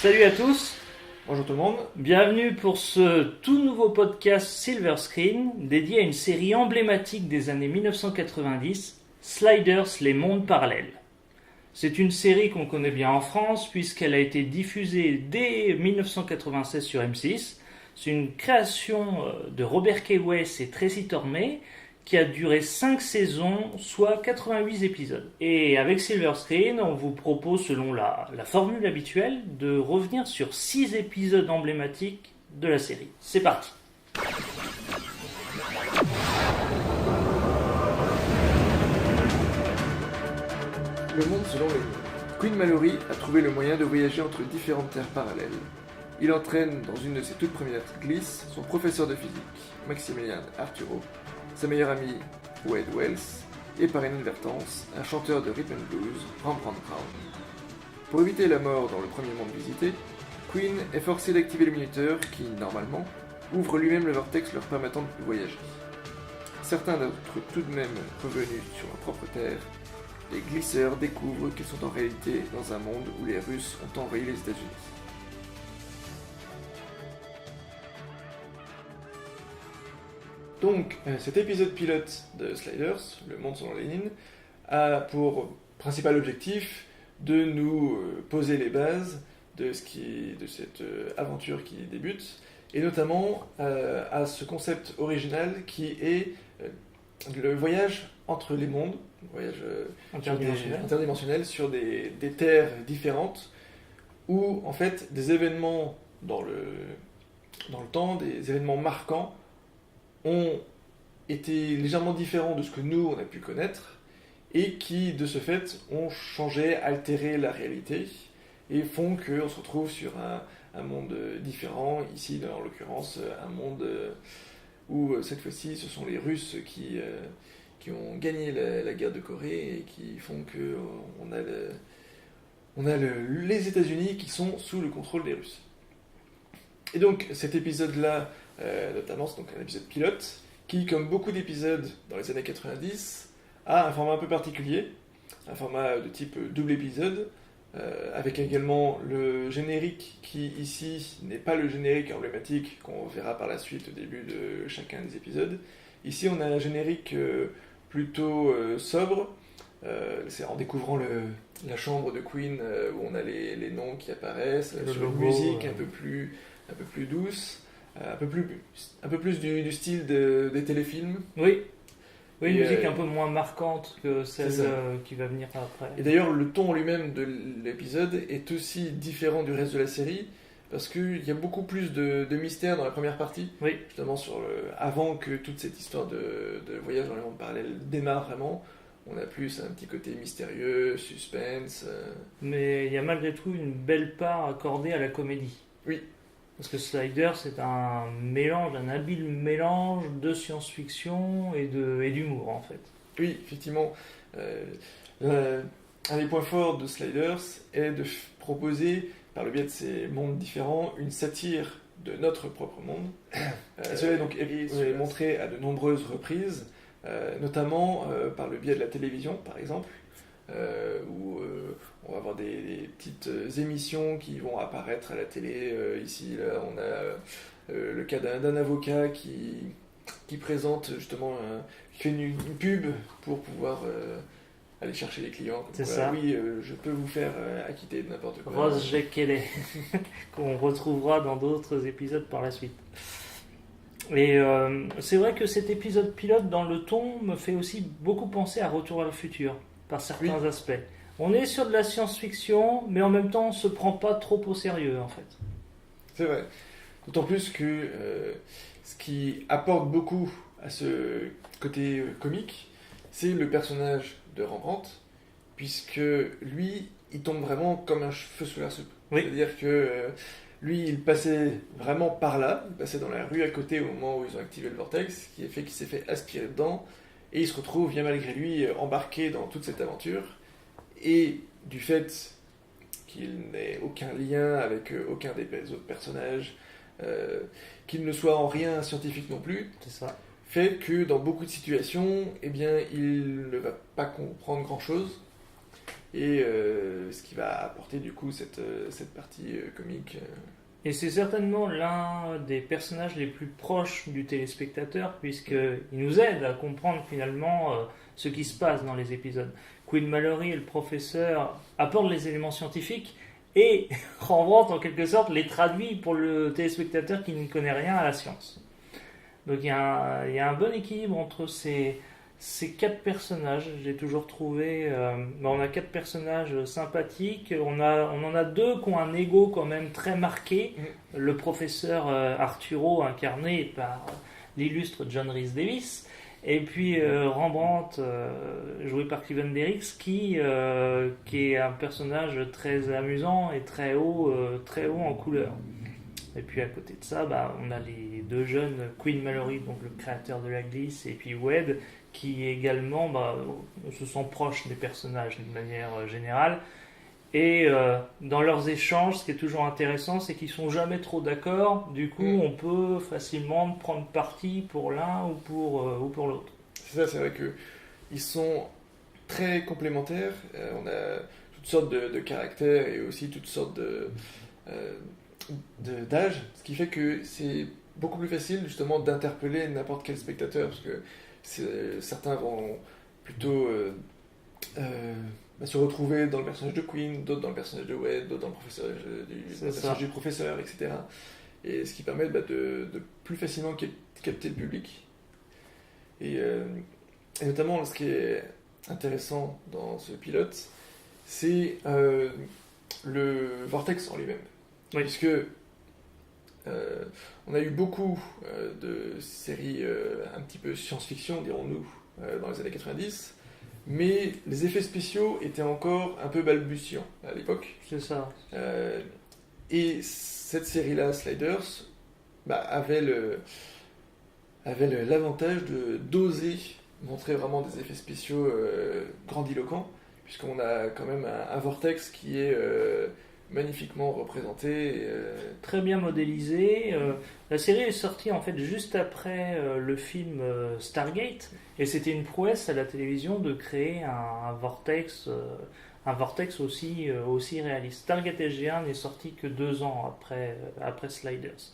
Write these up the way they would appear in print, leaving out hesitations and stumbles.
Salut à tous, Bonjour tout le monde. bienvenue pour ce tout nouveau podcast Silver Screen dédié à une série emblématique des années 1990, Sliders, les mondes parallèles. C'est une série qu'on connaît bien en France puisqu'elle a été diffusée dès 1996 sur M6. C'est une création de Robert K. Weiss et Tracy Tormé qui a duré 5 saisons, soit 88 épisodes. Et avec Silver Screen, on vous propose, selon la formule habituelle, de revenir sur 6 épisodes emblématiques de la série. C'est parti. Le monde selon les mondes. Queen Mallory a trouvé le moyen de voyager entre différentes terres parallèles. Il entraîne dans une de ses toutes premières glisses son professeur de physique, Maximilian Arturo, sa meilleure amie, Wade Wells, et par inadvertance, un chanteur de rhythm and blues, Rembrandt Brown. Pour éviter la mort dans le premier monde visité, Queen est forcé d'activer le minuteur qui, normalement, ouvre lui-même le vortex leur permettant de voyager. Certains d'entre eux tout de même revenus sur leur propre terre, les glisseurs découvrent qu'ils sont en réalité dans un monde où les Russes ont envahi les États-Unis. Donc, cet épisode pilote de Sliders, Le monde selon Lénine, a pour principal objectif de nous poser les bases de cette aventure qui débute, et notamment à ce concept original qui est le voyage entre les mondes, voyage interdimensionnel sur des terres différentes, où en fait des événements dans le temps, des événements marquants, ont été légèrement différents de ce que nous on a pu connaître, et qui de ce fait ont changé, altéré la réalité, et font qu'on se retrouve sur un monde différent, ici en l'occurrence un monde où cette fois-ci ce sont les Russes qui ont gagné la guerre de Corée et qui font qu'on a les États-Unis qui sont sous le contrôle des Russes. Et donc cet épisode-là, notamment c'est donc un épisode pilote, qui comme beaucoup d'épisodes dans les années 90, a un format un peu particulier, un format de type double épisode, avec également le générique qui ici n'est pas le générique emblématique qu'on verra par la suite au début de chacun des épisodes. Ici on a un générique plutôt sobre, c'est en découvrant la chambre de Queen où on a les noms qui apparaissent, sur une musique un peu plus douce, un peu plus du style des téléfilms. Oui, une musique un peu moins marquante que celle qui va venir après. Et d'ailleurs, le ton lui-même de l'épisode est aussi différent du reste de la série, parce qu'il y a beaucoup plus de mystère dans la première partie, justement avant que toute cette histoire de voyage dans les mondes parallèles démarre vraiment. On a plus un petit côté mystérieux, suspense. Mais il y a malgré tout une belle part accordée à la comédie. Oui. Parce que Sliders, c'est un habile mélange de science-fiction et d'humour, en fait. Oui, effectivement. Un des points forts de Sliders est de proposer, par le biais de ces mondes différents, une satire de notre propre monde. Cela est montré à de nombreuses reprises, notamment par le biais de la télévision, par exemple, où on va avoir des petites émissions qui vont apparaître à la télé. Ici, là, on a le cas d'un avocat qui présente justement, qui fait une pub pour pouvoir aller chercher les clients. C'est ça. Oui, je peux vous faire acquitter de n'importe quoi. Rose Jekele, qu'on retrouvera dans d'autres épisodes par la suite. Et c'est vrai que cet épisode pilote dans le ton me fait aussi beaucoup penser à Retour vers le futur, par certains aspects. On est sur de la science-fiction, mais en même temps on ne se prend pas trop au sérieux en fait. C'est vrai. D'autant plus que ce qui apporte beaucoup à ce côté comique, c'est le personnage de Rembrandt, puisque lui, il tombe vraiment comme un cheveu sous la soupe. Oui. C'est-à-dire que lui, il passait vraiment par là, il passait dans la rue à côté au moment où ils ont activé le vortex, qui a fait qu'il s'est fait aspirer dedans, et il se retrouve, bien malgré lui, embarqué dans toute cette aventure. Et du fait qu'il n'ait aucun lien avec aucun des autres personnages, qu'il ne soit en rien scientifique non plus, c'est ça. Fait que dans beaucoup de situations, eh bien, il ne va pas comprendre grand-chose, et ce qui va apporter du coup cette partie comique. Et c'est certainement l'un des personnages les plus proches du téléspectateur, puisqu'il nous aide à comprendre finalement ce qui se passe dans les épisodes. Queen Mallory et le professeur apportent les éléments scientifiques et Rembrandt en quelque sorte les traduit pour le téléspectateur qui ne connaît rien à la science. Donc il y a un bon équilibre entre ces quatre personnages. J'ai toujours trouvé... on a quatre personnages sympathiques, on en a deux qui ont un ego quand même très marqué. Le professeur Arturo, incarné par l'illustre John Rhys Davies, et puis Rembrandt, joué par Cliven Derricks, qui est un personnage très amusant et très haut en couleur. Et puis à côté de ça, on a les deux jeunes, Queen Mallory, donc le créateur de la glisse, et puis Wade, qui également se sent proche des personnages d'une manière générale. Et dans leurs échanges, ce qui est toujours intéressant, c'est qu'ils sont jamais trop d'accord. Du coup, on peut facilement prendre parti pour l'un ou pour l'autre. C'est ça, c'est vrai qu'ils sont très complémentaires. On a toutes sortes de caractères et aussi toutes sortes d'âge, ce qui fait que c'est beaucoup plus facile justement d'interpeller n'importe quel spectateur, parce que certains vont plutôt se retrouver dans le personnage de Queen, d'autres dans le personnage de Wade, d'autres dans le personnage du professeur, etc. Et ce qui permet de plus facilement capter le public. Et notamment, ce qui est intéressant dans ce pilote, c'est le vortex en lui-même. Oui. Puisque on a eu beaucoup de séries un petit peu science-fiction, dirons-nous, dans les années 90, mais les effets spéciaux étaient encore un peu balbutiants à l'époque. C'est ça. Et cette série-là, Sliders, avait l'avantage d'oser montrer vraiment des effets spéciaux grandiloquents, puisqu'on a quand même un vortex qui est magnifiquement représenté. Très bien modélisé. La série est sortie en fait juste après le film Stargate, et c'était une prouesse à la télévision de créer un vortex aussi réaliste. Stargate SG1 n'est sorti que 2 ans après Sliders.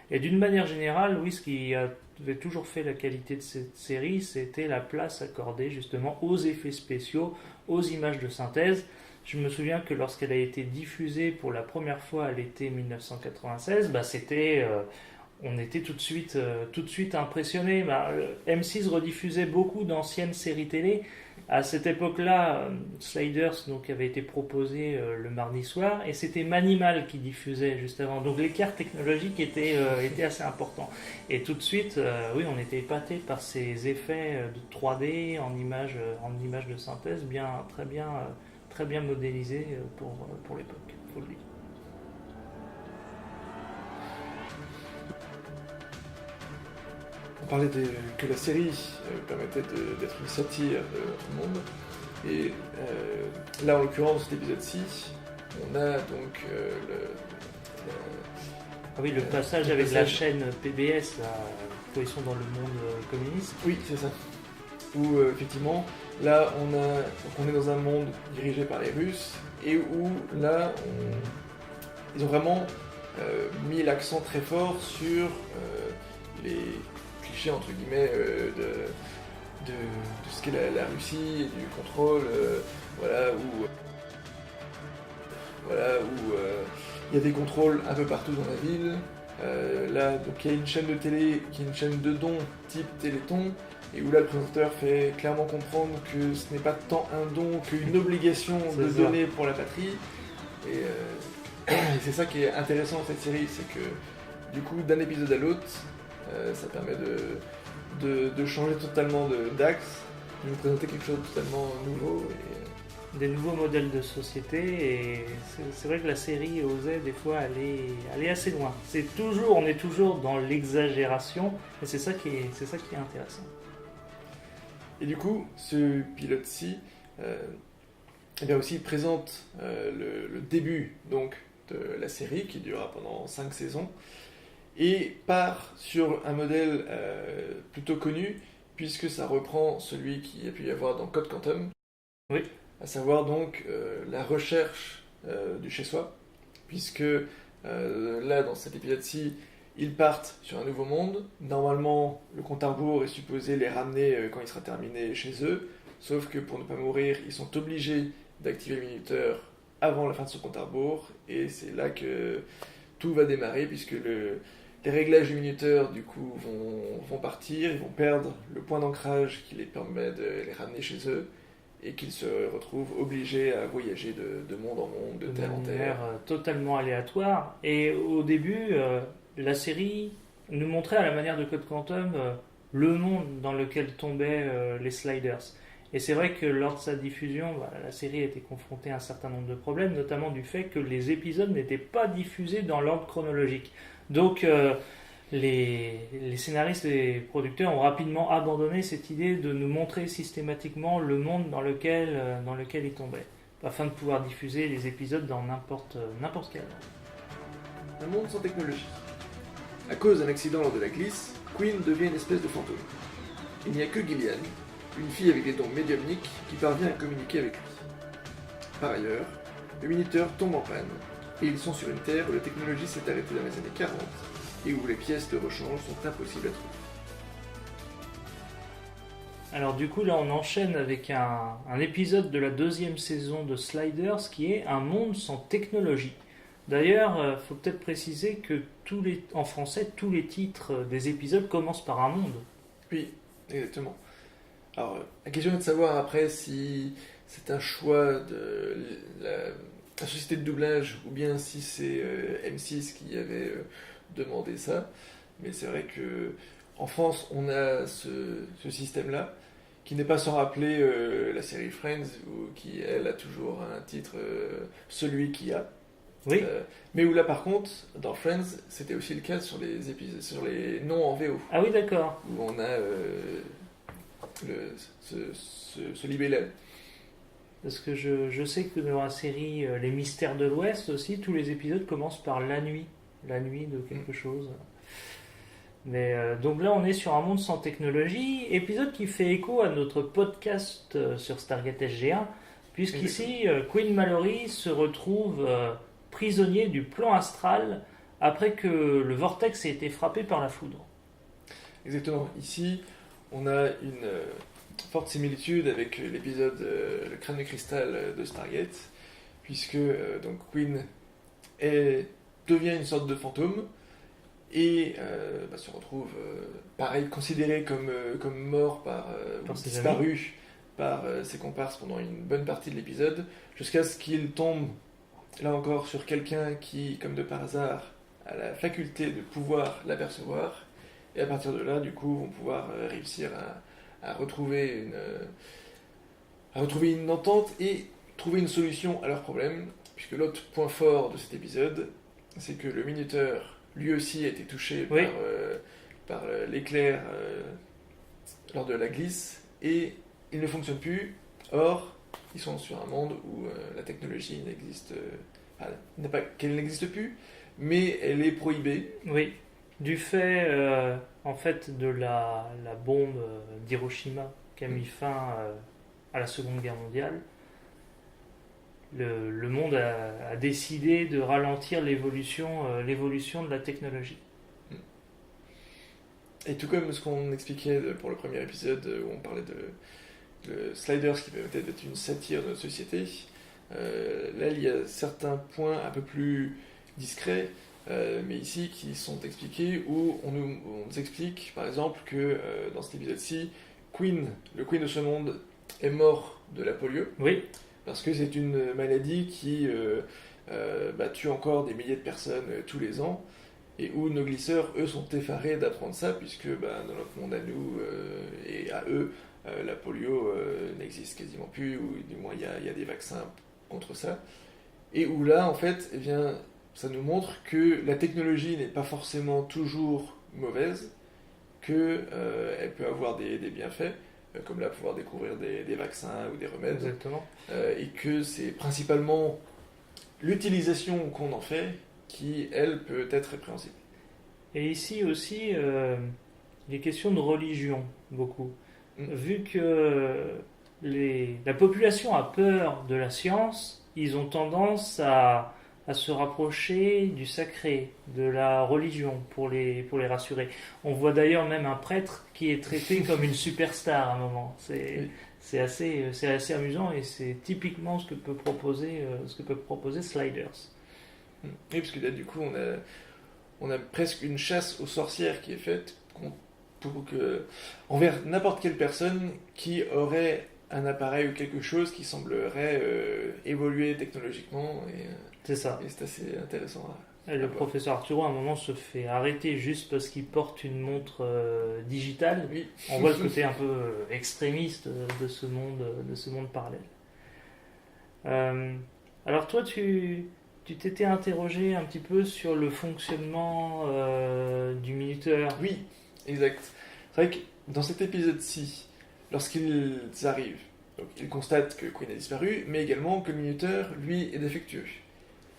Et d'une manière générale, oui, ce qui avait toujours fait la qualité de cette série, c'était la place accordée justement aux effets spéciaux, aux images de synthèse. Je me souviens que lorsqu'elle a été diffusée pour la première fois à l'été 1996, on était tout de suite impressionnés. M6 rediffusait beaucoup d'anciennes séries télé. À cette époque-là, Sliders avait été proposé le mardi soir, et c'était Manimal qui diffusait juste avant. Donc l'écart technologique était assez important. Et tout de suite, on était épatés par ces effets de 3D en images de synthèse, très bien modélisés pour l'époque, il faut le dire. On parlait que la série permettait d'être une satire de notre monde. Et là, en l'occurrence, l'épisode-ci, on a donc le passage avec la chaîne PBS, où ils sont dans le monde communiste. Oui, c'est ça. Où, effectivement, là, on est dans un monde dirigé par les Russes, et où, là, ils ont vraiment mis l'accent très fort sur les clichés entre guillemets de ce qu'est la Russie et du contrôle, où il y a des contrôles un peu partout dans la ville. Là, donc il y a une chaîne de télé qui est une chaîne de dons type Téléthon, et où là le présentateur fait clairement comprendre que ce n'est pas tant un don qu'une obligation de donner pour la patrie. Et c'est ça qui est intéressant dans cette série, c'est que du coup d'un épisode à l'autre, ça permet de changer totalement d'axe, de nous présenter quelque chose de totalement nouveau. Des nouveaux modèles de société, et c'est vrai que la série osait des fois aller assez loin. On est toujours dans l'exagération, et c'est ça qui est intéressant. Et du coup, ce pilote-ci aussi présente le début donc, de la série qui durera pendant 5 saisons, et part sur un modèle plutôt connu, puisque ça reprend celui qu'il y a pu y avoir dans Code Quantum. Oui. à savoir donc la recherche du chez-soi, puisque là, dans cet épisode-ci, ils partent sur un nouveau monde. Normalement, le compte à rebours est supposé les ramener quand il sera terminé chez eux, sauf que pour ne pas mourir, ils sont obligés d'activer le minuteur avant la fin de ce compte à rebours, et c'est là que tout va démarrer, puisque les réglages du minuteur du coup vont partir, ils vont perdre le point d'ancrage qui les permet de les ramener chez eux, et qu'ils se retrouvent obligés à voyager de monde en monde, de terre en terre. manière totalement aléatoire. Et au début, la série nous montrait à la manière de Code Quantum le monde dans lequel tombaient les sliders. Et c'est vrai que lors de sa diffusion, la série a été confrontée à un certain nombre de problèmes, notamment du fait que les épisodes n'étaient pas diffusés dans l'ordre chronologique. Donc les scénaristes et les producteurs ont rapidement abandonné cette idée de nous montrer systématiquement le monde dans lequel ils tombaient, afin de pouvoir diffuser les épisodes dans n'importe quel ordre. Un monde sans technologie. À cause d'un accident lors de la glisse, Quinn devient une espèce de fantôme. Il n'y a que Gillian, une fille avec des dons médiumniques qui parvient à communiquer avec lui. Par ailleurs, le minuteur tombe en panne, et ils sont sur une terre où la technologie s'est arrêtée dans les années 40, et où les pièces de rechange sont impossibles à trouver. Alors du coup là on enchaîne avec un épisode de la 2e saison de Sliders qui est un monde sans technologie. D'ailleurs, faut peut-être préciser que en français, tous les titres des épisodes commencent par un monde. Oui, exactement. Alors, la question est de savoir après si c'est un choix de la société de doublage ou bien si c'est M6 qui avait demandé ça. Mais c'est vrai que en France, on a ce système-là qui n'est pas sans rappeler la série Friends, qui elle a toujours un titre celui qui a. Oui. Mais où là par contre, dans Friends, c'était aussi le cas sur les épisodes, sur les noms en VO. Ah oui, d'accord. Où on a ce libellé. Parce que je sais que dans la série Les Mystères de l'Ouest aussi, tous les épisodes commencent par la nuit de quelque chose. Mais donc là, on est sur un monde sans technologie, épisode qui fait écho à notre podcast sur Stargate SG1, puisqu'ici, Quinn Mallory se retrouve prisonnier du plan astral après que le vortex ait été frappé par la foudre. Exactement. Ici, on a une forte similitude avec l'épisode Le crâne de cristal de Stargate, puisque donc Quinn devient une sorte de fantôme et se retrouve pareil considéré comme mort ou disparu par ses comparses pendant une bonne partie de l'épisode, jusqu'à ce qu'il tombe là encore sur quelqu'un qui, comme de par hasard, a la faculté de pouvoir l'apercevoir, et à partir de là, du coup, vont pouvoir réussir à retrouver une entente et trouver une solution à leurs problèmes, puisque l'autre point fort de cet épisode, c'est que le minuteur, lui aussi, a été touché par l'éclair lors de la glisse, et il ne fonctionne plus. Or, ils sont sur un monde où la technologie n'existe pas qu'elle n'existe plus, mais elle est prohibée. Oui, du fait en fait de la bombe d'Hiroshima qui a mis fin à la Seconde Guerre mondiale. Le monde a décidé de ralentir l'évolution de la technologie. Et tout comme ce qu'on expliquait pour le premier épisode où on parlait de Sliders qui peut peut-être être une satire de notre société, là il y a certains points un peu plus discrets, mais ici qui sont expliqués, où on nous explique par exemple que dans cet épisode-ci, le Queen de ce monde est mort de la polio. Oui. Parce que c'est une maladie qui tue encore des milliers de personnes tous les ans, et où nos glisseurs, eux, sont effarés d'apprendre ça, puisque dans notre monde à nous et à eux, la polio n'existe quasiment plus, ou du moins il y a des vaccins contre ça. Et où là, en fait, eh bien, ça nous montre que la technologie n'est pas forcément toujours mauvaise, qu'elle peut avoir des bienfaits, comme là pouvoir découvrir des vaccins ou des remèdes. Exactement. Et que c'est principalement l'utilisation qu'on en fait qui, elle, peut être répréhensible. Et ici aussi, il est question de religion, beaucoup. Vu que la population a peur de la science, ils ont tendance à se rapprocher du sacré, de la religion, pour les rassurer. On voit d'ailleurs même un prêtre qui est traité comme une superstar à un moment. Oui. C'est assez amusant et c'est typiquement ce que peut proposer Sliders. Oui, parce que là, du coup, on a presque une chasse aux sorcières qui est faite envers n'importe quelle personne qui aurait un appareil ou quelque chose qui semblerait évoluer technologiquement. C'est ça. Et c'est assez intéressant Et le voir. professeur Arturo, à un moment, se fait arrêter juste parce qu'il porte une montre digitale. Oui. On voit le côté un peu extrémiste de ce monde parallèle. Alors toi, tu t'étais interrogé un petit peu sur le fonctionnement du minuteur. Oui, exact. C'est vrai que dans cet épisode-ci, lorsqu'ils arrivent, donc, ils constatent que Queen a disparu, mais également que le minuteur, lui, est défectueux.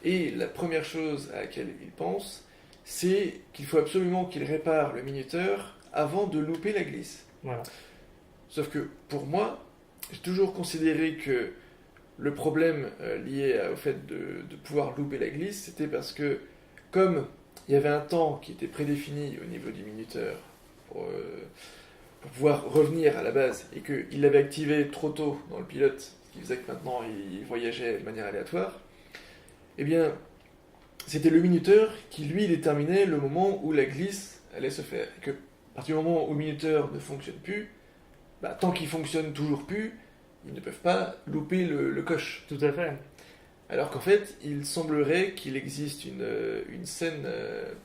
Et la première chose à laquelle ils pensent, c'est qu'il faut absolument qu'ils réparent le minuteur avant de louper la glisse. Voilà. Sauf que pour moi, j'ai toujours considéré que le problème lié au fait de pouvoir louper la glisse, c'était parce que comme il y avait un temps qui était prédéfini au niveau du minuteur pour pouvoir revenir à la base et qu'il l'avait activé trop tôt dans le pilote, ce qui faisait que maintenant il voyageait de manière aléatoire, eh bien c'était le minuteur qui lui déterminait le moment où la glisse allait se faire. Et que à partir du moment où le minuteur ne fonctionne plus, tant qu'il fonctionne toujours plus, ils ne peuvent pas louper le coche. Tout à fait. Alors qu'en fait, il semblerait qu'il existe une scène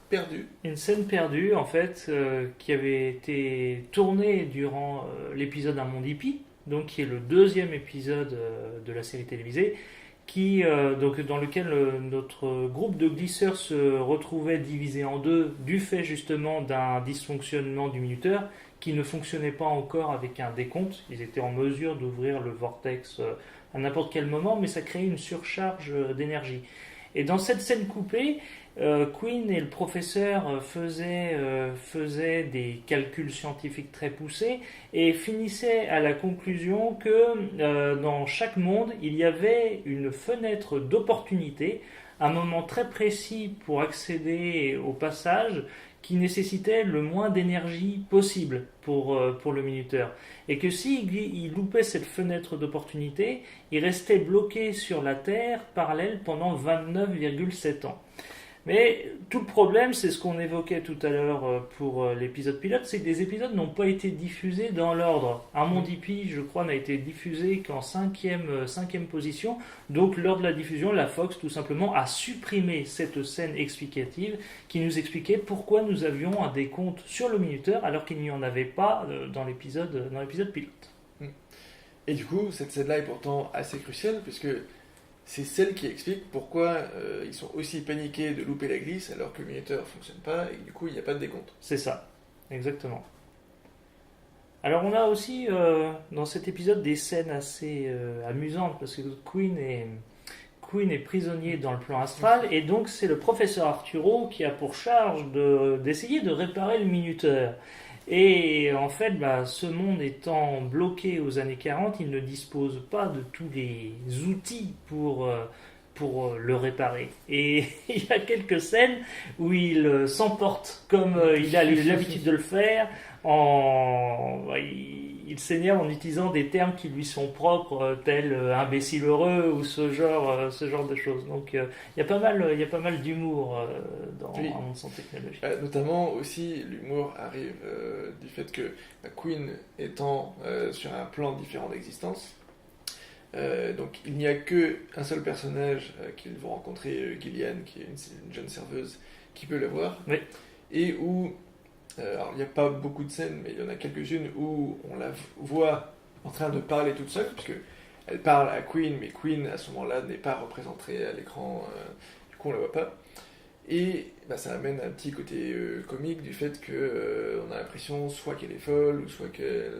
perdue. Une scène perdue, en fait, qui avait été tournée durant l'épisode Un monde hippie, donc qui est le deuxième épisode de la série télévisée, donc dans lequel notre groupe de glisseurs se retrouvait divisé en deux du fait justement d'un dysfonctionnement du minuteur qui ne fonctionnait pas encore avec un décompte. Ils étaient en mesure d'ouvrir le vortex à n'importe quel moment, mais ça créait une surcharge d'énergie. Et dans cette scène coupée, Queen et le professeur faisaient des calculs scientifiques très poussés et finissaient à la conclusion que dans chaque monde, il y avait une fenêtre d'opportunité, un moment très précis pour accéder au passage qui nécessitait le moins d'énergie possible pour le minuteur. Et que s'il loupait cette fenêtre d'opportunité, il restait bloqué sur la Terre parallèle pendant 29,7 ans. Mais tout le problème, c'est ce qu'on évoquait tout à l'heure pour l'épisode pilote, c'est que les épisodes n'ont pas été diffusés dans l'ordre. Un monde hippie, je crois, n'a été diffusé qu'en cinquième position. Donc, lors de la diffusion, la Fox, tout simplement, a supprimé cette scène explicative qui nous expliquait pourquoi nous avions un décompte sur le minuteur alors qu'il n'y en avait pas dans l'épisode pilote. Et du coup, cette scène-là est pourtant assez cruciale, puisque c'est celle qui explique pourquoi ils sont aussi paniqués de louper la glisse alors que le minuteur ne fonctionne pas et que du coup il n'y a pas de décompte. C'est ça, exactement. Alors on a aussi dans cet épisode des scènes assez amusantes parce que Queen est prisonnier dans le plan astral et donc c'est le professeur Arturo qui a pour charge d'essayer de réparer le minuteur. Et en fait, ce monde étant bloqué aux années 40, il ne dispose pas de tous les outils pour le réparer. Et il y a quelques scènes où il s'emporte comme il a l'habitude de le faire. Il s'énerve en utilisant des termes qui lui sont propres, tels imbécile heureux ou ce genre de choses. Donc il y a pas mal d'humour dans Oui. Un monde sans technologie. Notamment aussi, l'humour arrive du fait que Queen étant sur un plan différent d'existence, donc il n'y a qu'un seul personnage qu'ils vont rencontrer, Gillian, qui est une jeune serveuse, qui peut le voir. Oui. Et où, alors il n'y a pas beaucoup de scènes, mais il y en a quelques-unes où on la voit en train de parler toute seule, puisque elle parle à Queen, mais Queen à ce moment-là n'est pas représentée à l'écran, du coup on la voit pas. Et ça amène un petit côté comique du fait qu'on a l'impression soit qu'elle est folle ou soit qu'elle...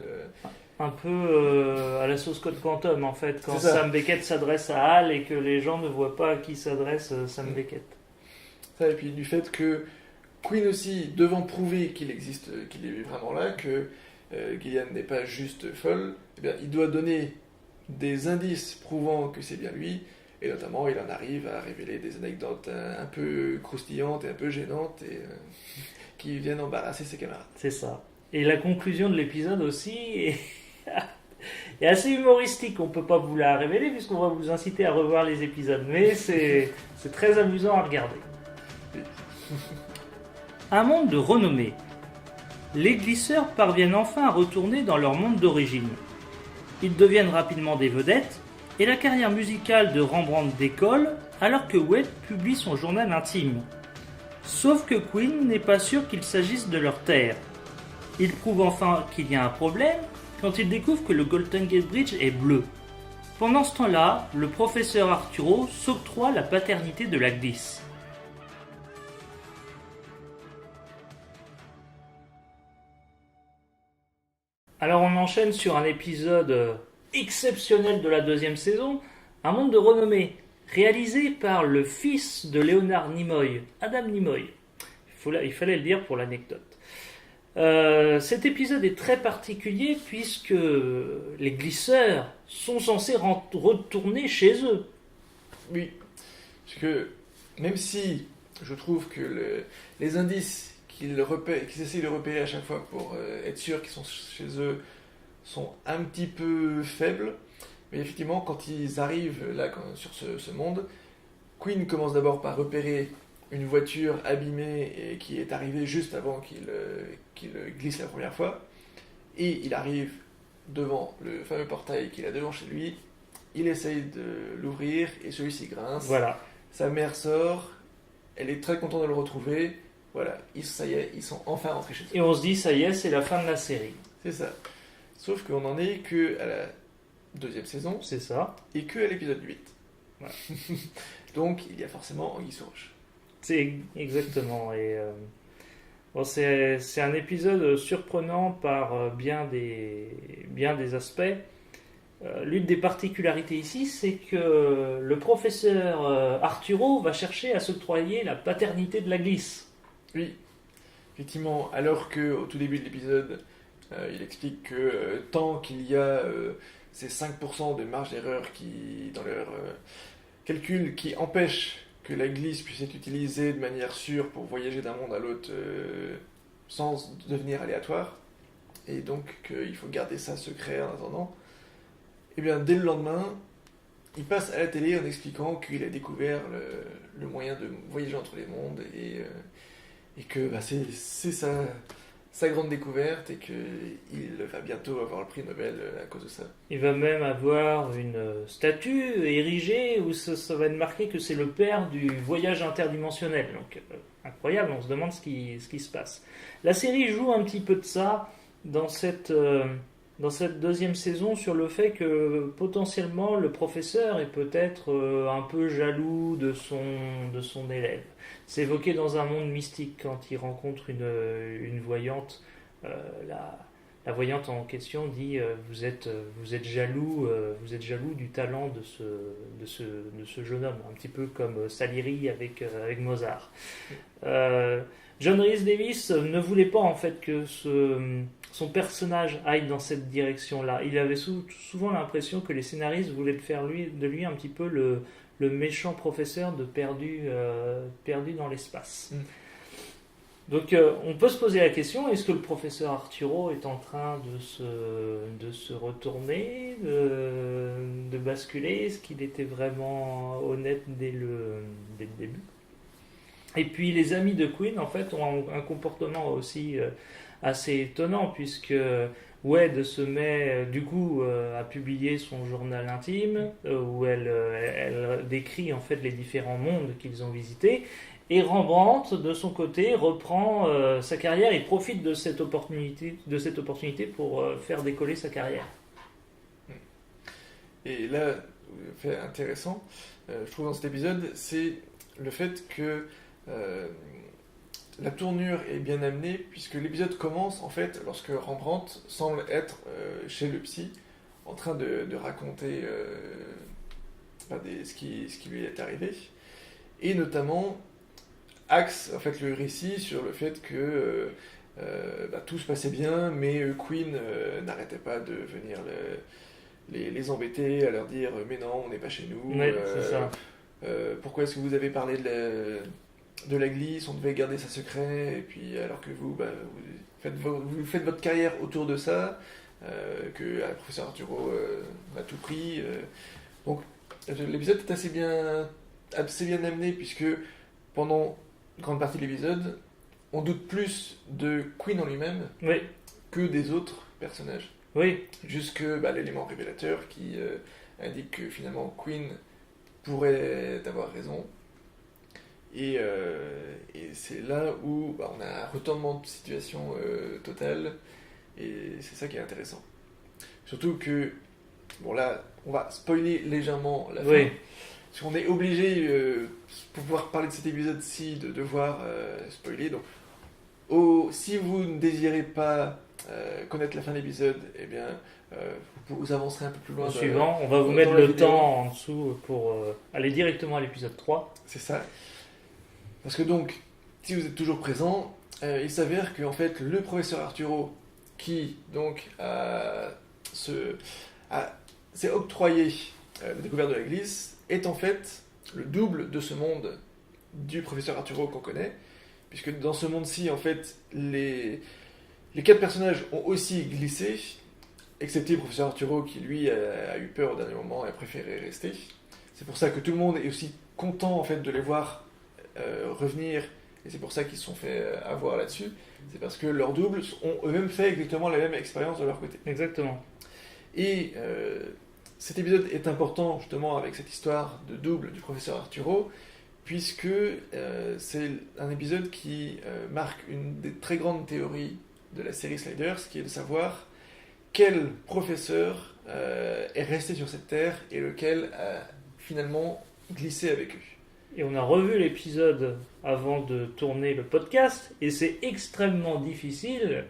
Un peu à la sauce Code Quantum en fait, quand C'est ça. Sam Beckett s'adresse à Hal et que les gens ne voient pas à qui s'adresse Sam Beckett. Ça, et puis du fait que Queen aussi, devant prouver qu'il existe, qu'il est vraiment là, que Gillian n'est pas juste folle, eh bien, il doit donner des indices prouvant que c'est bien lui, et notamment il en arrive à révéler des anecdotes un peu croustillantes et un peu gênantes et qui viennent embarrasser ses camarades. C'est ça. Et la conclusion de l'épisode aussi est assez humoristique. On peut pas vous la révéler puisqu'on va vous inciter à revoir les épisodes, mais c'est très amusant à regarder. Un monde de renommée. Les glisseurs parviennent enfin à retourner dans leur monde d'origine. Ils deviennent rapidement des vedettes, et la carrière musicale de Rembrandt décolle alors que Wade publie son journal intime. Sauf que Queen n'est pas sûr qu'il s'agisse de leur terre. Il prouve enfin qu'il y a un problème quand il découvre que le Golden Gate Bridge est bleu. Pendant ce temps-là, le professeur Arturo s'octroie la paternité de la glisse. Alors on enchaîne sur un épisode exceptionnel de la deuxième saison, Un monde de renommée, réalisé par le fils de Leonard Nimoy, Adam Nimoy. Il fallait le dire pour l'anecdote. Cet épisode est très particulier puisque les glisseurs sont censés retourner chez eux. Oui, parce que même si je trouve que les indices qu'ils essayent de repérer à chaque fois pour être sûr qu'ils sont chez eux sont un petit peu faibles, mais effectivement, quand ils arrivent là sur ce monde, Queen commence d'abord par repérer une voiture abîmée et qui est arrivée juste avant qu'il glisse la première fois, et il arrive devant le fameux portail qu'il a devant chez lui, il essaye de l'ouvrir et celui-ci grince. Voilà. Sa mère sort, elle est très contente de le retrouver. Voilà, ça y est, ils sont enfin rentrés chez eux. Et on se dit, ça y est, c'est la fin de la série. C'est ça. Sauf qu'on n'en est que à la deuxième saison. C'est ça. Et que à l'épisode 8. Voilà. Donc, il y a forcément Anguille sous roche. C'est exactement. Et bon, c'est un épisode surprenant par bien des aspects. L'une des particularités ici, c'est que le professeur Arturo va chercher à s'octroyer la paternité de la glisse. Oui, effectivement, alors qu'au tout début de l'épisode, il explique que tant qu'il y a ces 5% de marge d'erreur dans leur calcul qui empêchent que la glisse puisse être utilisée de manière sûre pour voyager d'un monde à l'autre sans devenir aléatoire, et donc qu'il faut garder ça secret en attendant, et bien dès le lendemain, il passe à la télé en expliquant qu'il a découvert le moyen de voyager entre les mondes et que c'est sa grande découverte et qu'il va bientôt avoir le prix Nobel à cause de ça. Il va même avoir une statue érigée où ça va être marqué que c'est le père du voyage interdimensionnel. Donc incroyable, on se demande ce qui se passe. La série joue un petit peu de ça dans cette deuxième saison sur le fait que potentiellement le professeur est peut-être un peu jaloux de son élève. C'est évoqué dans Un monde mystique quand il rencontre une voyante. La voyante en question dit vous êtes jaloux du talent de ce jeune homme, un petit peu comme Salieri avec Mozart. John Rhys Davies ne voulait pas en fait que son personnage aille dans cette direction-là. Il avait souvent l'impression que les scénaristes voulaient faire de lui un petit peu le méchant professeur de perdu dans l'espace. Donc on peut se poser la question, est-ce que le professeur Arturo est en train de se retourner, de basculer? Est-ce qu'il était vraiment honnête dès le début? Et puis les amis de Queen en fait ont un comportement aussi assez étonnant puisque Wade se met du coup à publier son journal intime où elle décrit en fait les différents mondes qu'ils ont visités, et Rembrandt de son côté reprend sa carrière et profite de cette opportunité pour faire décoller sa carrière. Et là, fait intéressant, je trouve dans cet épisode, c'est le fait que la tournure est bien amenée, puisque l'épisode commence en fait lorsque Rembrandt semble être chez le psy, en train de raconter ce qui lui est arrivé, et notamment axe en fait le récit sur le fait que tout se passait bien, mais Queen n'arrêtait pas de venir les embêter, à leur dire mais non, on n'est pas chez nous. Ouais, c'est ça. Pourquoi est-ce que vous avez parlé de la glisse, on devait garder ça secret, et puis alors que vous, vous faites votre carrière autour de ça, que le professeur Arturo a tout pris. Donc l'épisode est assez bien amené, puisque pendant une grande partie de l'épisode, on doute plus de Quinn en lui-même Oui, que des autres personnages. oui, Jusque l'élément révélateur qui indique que finalement Quinn pourrait avoir raison. Et c'est là où on a un retournement de situation total, et c'est ça qui est intéressant. Surtout que, bon là, on va spoiler légèrement la fin, oui. parce qu'on est obligé, pour pouvoir parler de cet épisode-ci, de devoir spoiler. Donc, si vous ne désirez pas connaître la fin de l'épisode, eh bien, vous avancerez un peu plus loin. Au suivant, on va vous mettre le temps en dessous pour aller directement à l'épisode 3. C'est ça. Parce que donc, si vous êtes toujours présent, il s'avère qu'en fait, le professeur Arturo, qui donc s'est octroyé la découverte de la glisse, est en fait le double de ce monde du professeur Arturo qu'on connaît, puisque dans ce monde-ci, en fait, les 4 personnages ont aussi glissé, excepté le professeur Arturo qui, lui, a eu peur au dernier moment et a préféré rester. C'est pour ça que tout le monde est aussi content, en fait, de les voir revenir, et c'est pour ça qu'ils se sont fait avoir là-dessus. C'est parce que leurs doubles ont eux-mêmes fait exactement la même expérience de leur côté. Exactement. Et cet épisode est important, justement, avec cette histoire de double du professeur Arturo, puisque c'est un épisode qui marque une des très grandes théories de la série Sliders, qui est de savoir quel professeur est resté sur cette terre et lequel a finalement glissé avec eux. Et on a revu l'épisode avant de tourner le podcast, et c'est extrêmement difficile,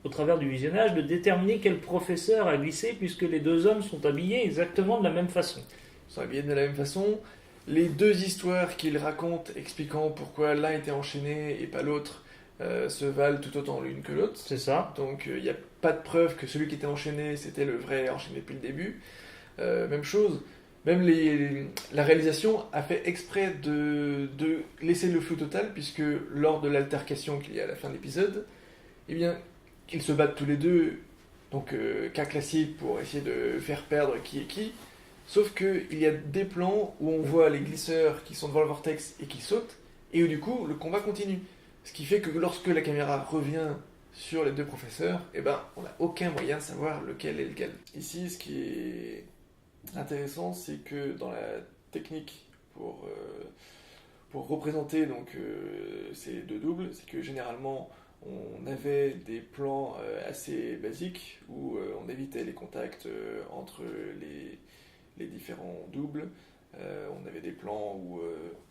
au travers du visionnage, de déterminer quel professeur a glissé, puisque les deux hommes sont habillés exactement de la même façon. Ils sont habillés de la même façon. Les deux histoires qu'ils racontent expliquant pourquoi l'un était enchaîné et pas l'autre se valent tout autant l'une que l'autre. C'est ça. Donc il n'y a pas de preuve que celui qui était enchaîné, c'était le vrai enchaîné depuis le début. Même chose. Même la réalisation a fait exprès de laisser le flou total, puisque lors de l'altercation qu'il y a à la fin de l'épisode, eh bien, ils se battent tous les deux, donc cas classique pour essayer de faire perdre qui est qui. Sauf qu'il y a des plans où on voit les glisseurs qui sont devant le vortex et qui sautent, et où du coup le combat continue. Ce qui fait que lorsque la caméra revient sur les deux professeurs, eh ben, on n'a aucun moyen de savoir lequel est lequel. Ici, ce qui est intéressant, c'est que dans la technique pour représenter donc, ces deux doubles, c'est que généralement on avait des plans assez basiques où on évitait les contacts entre les différents doubles. On avait des plans où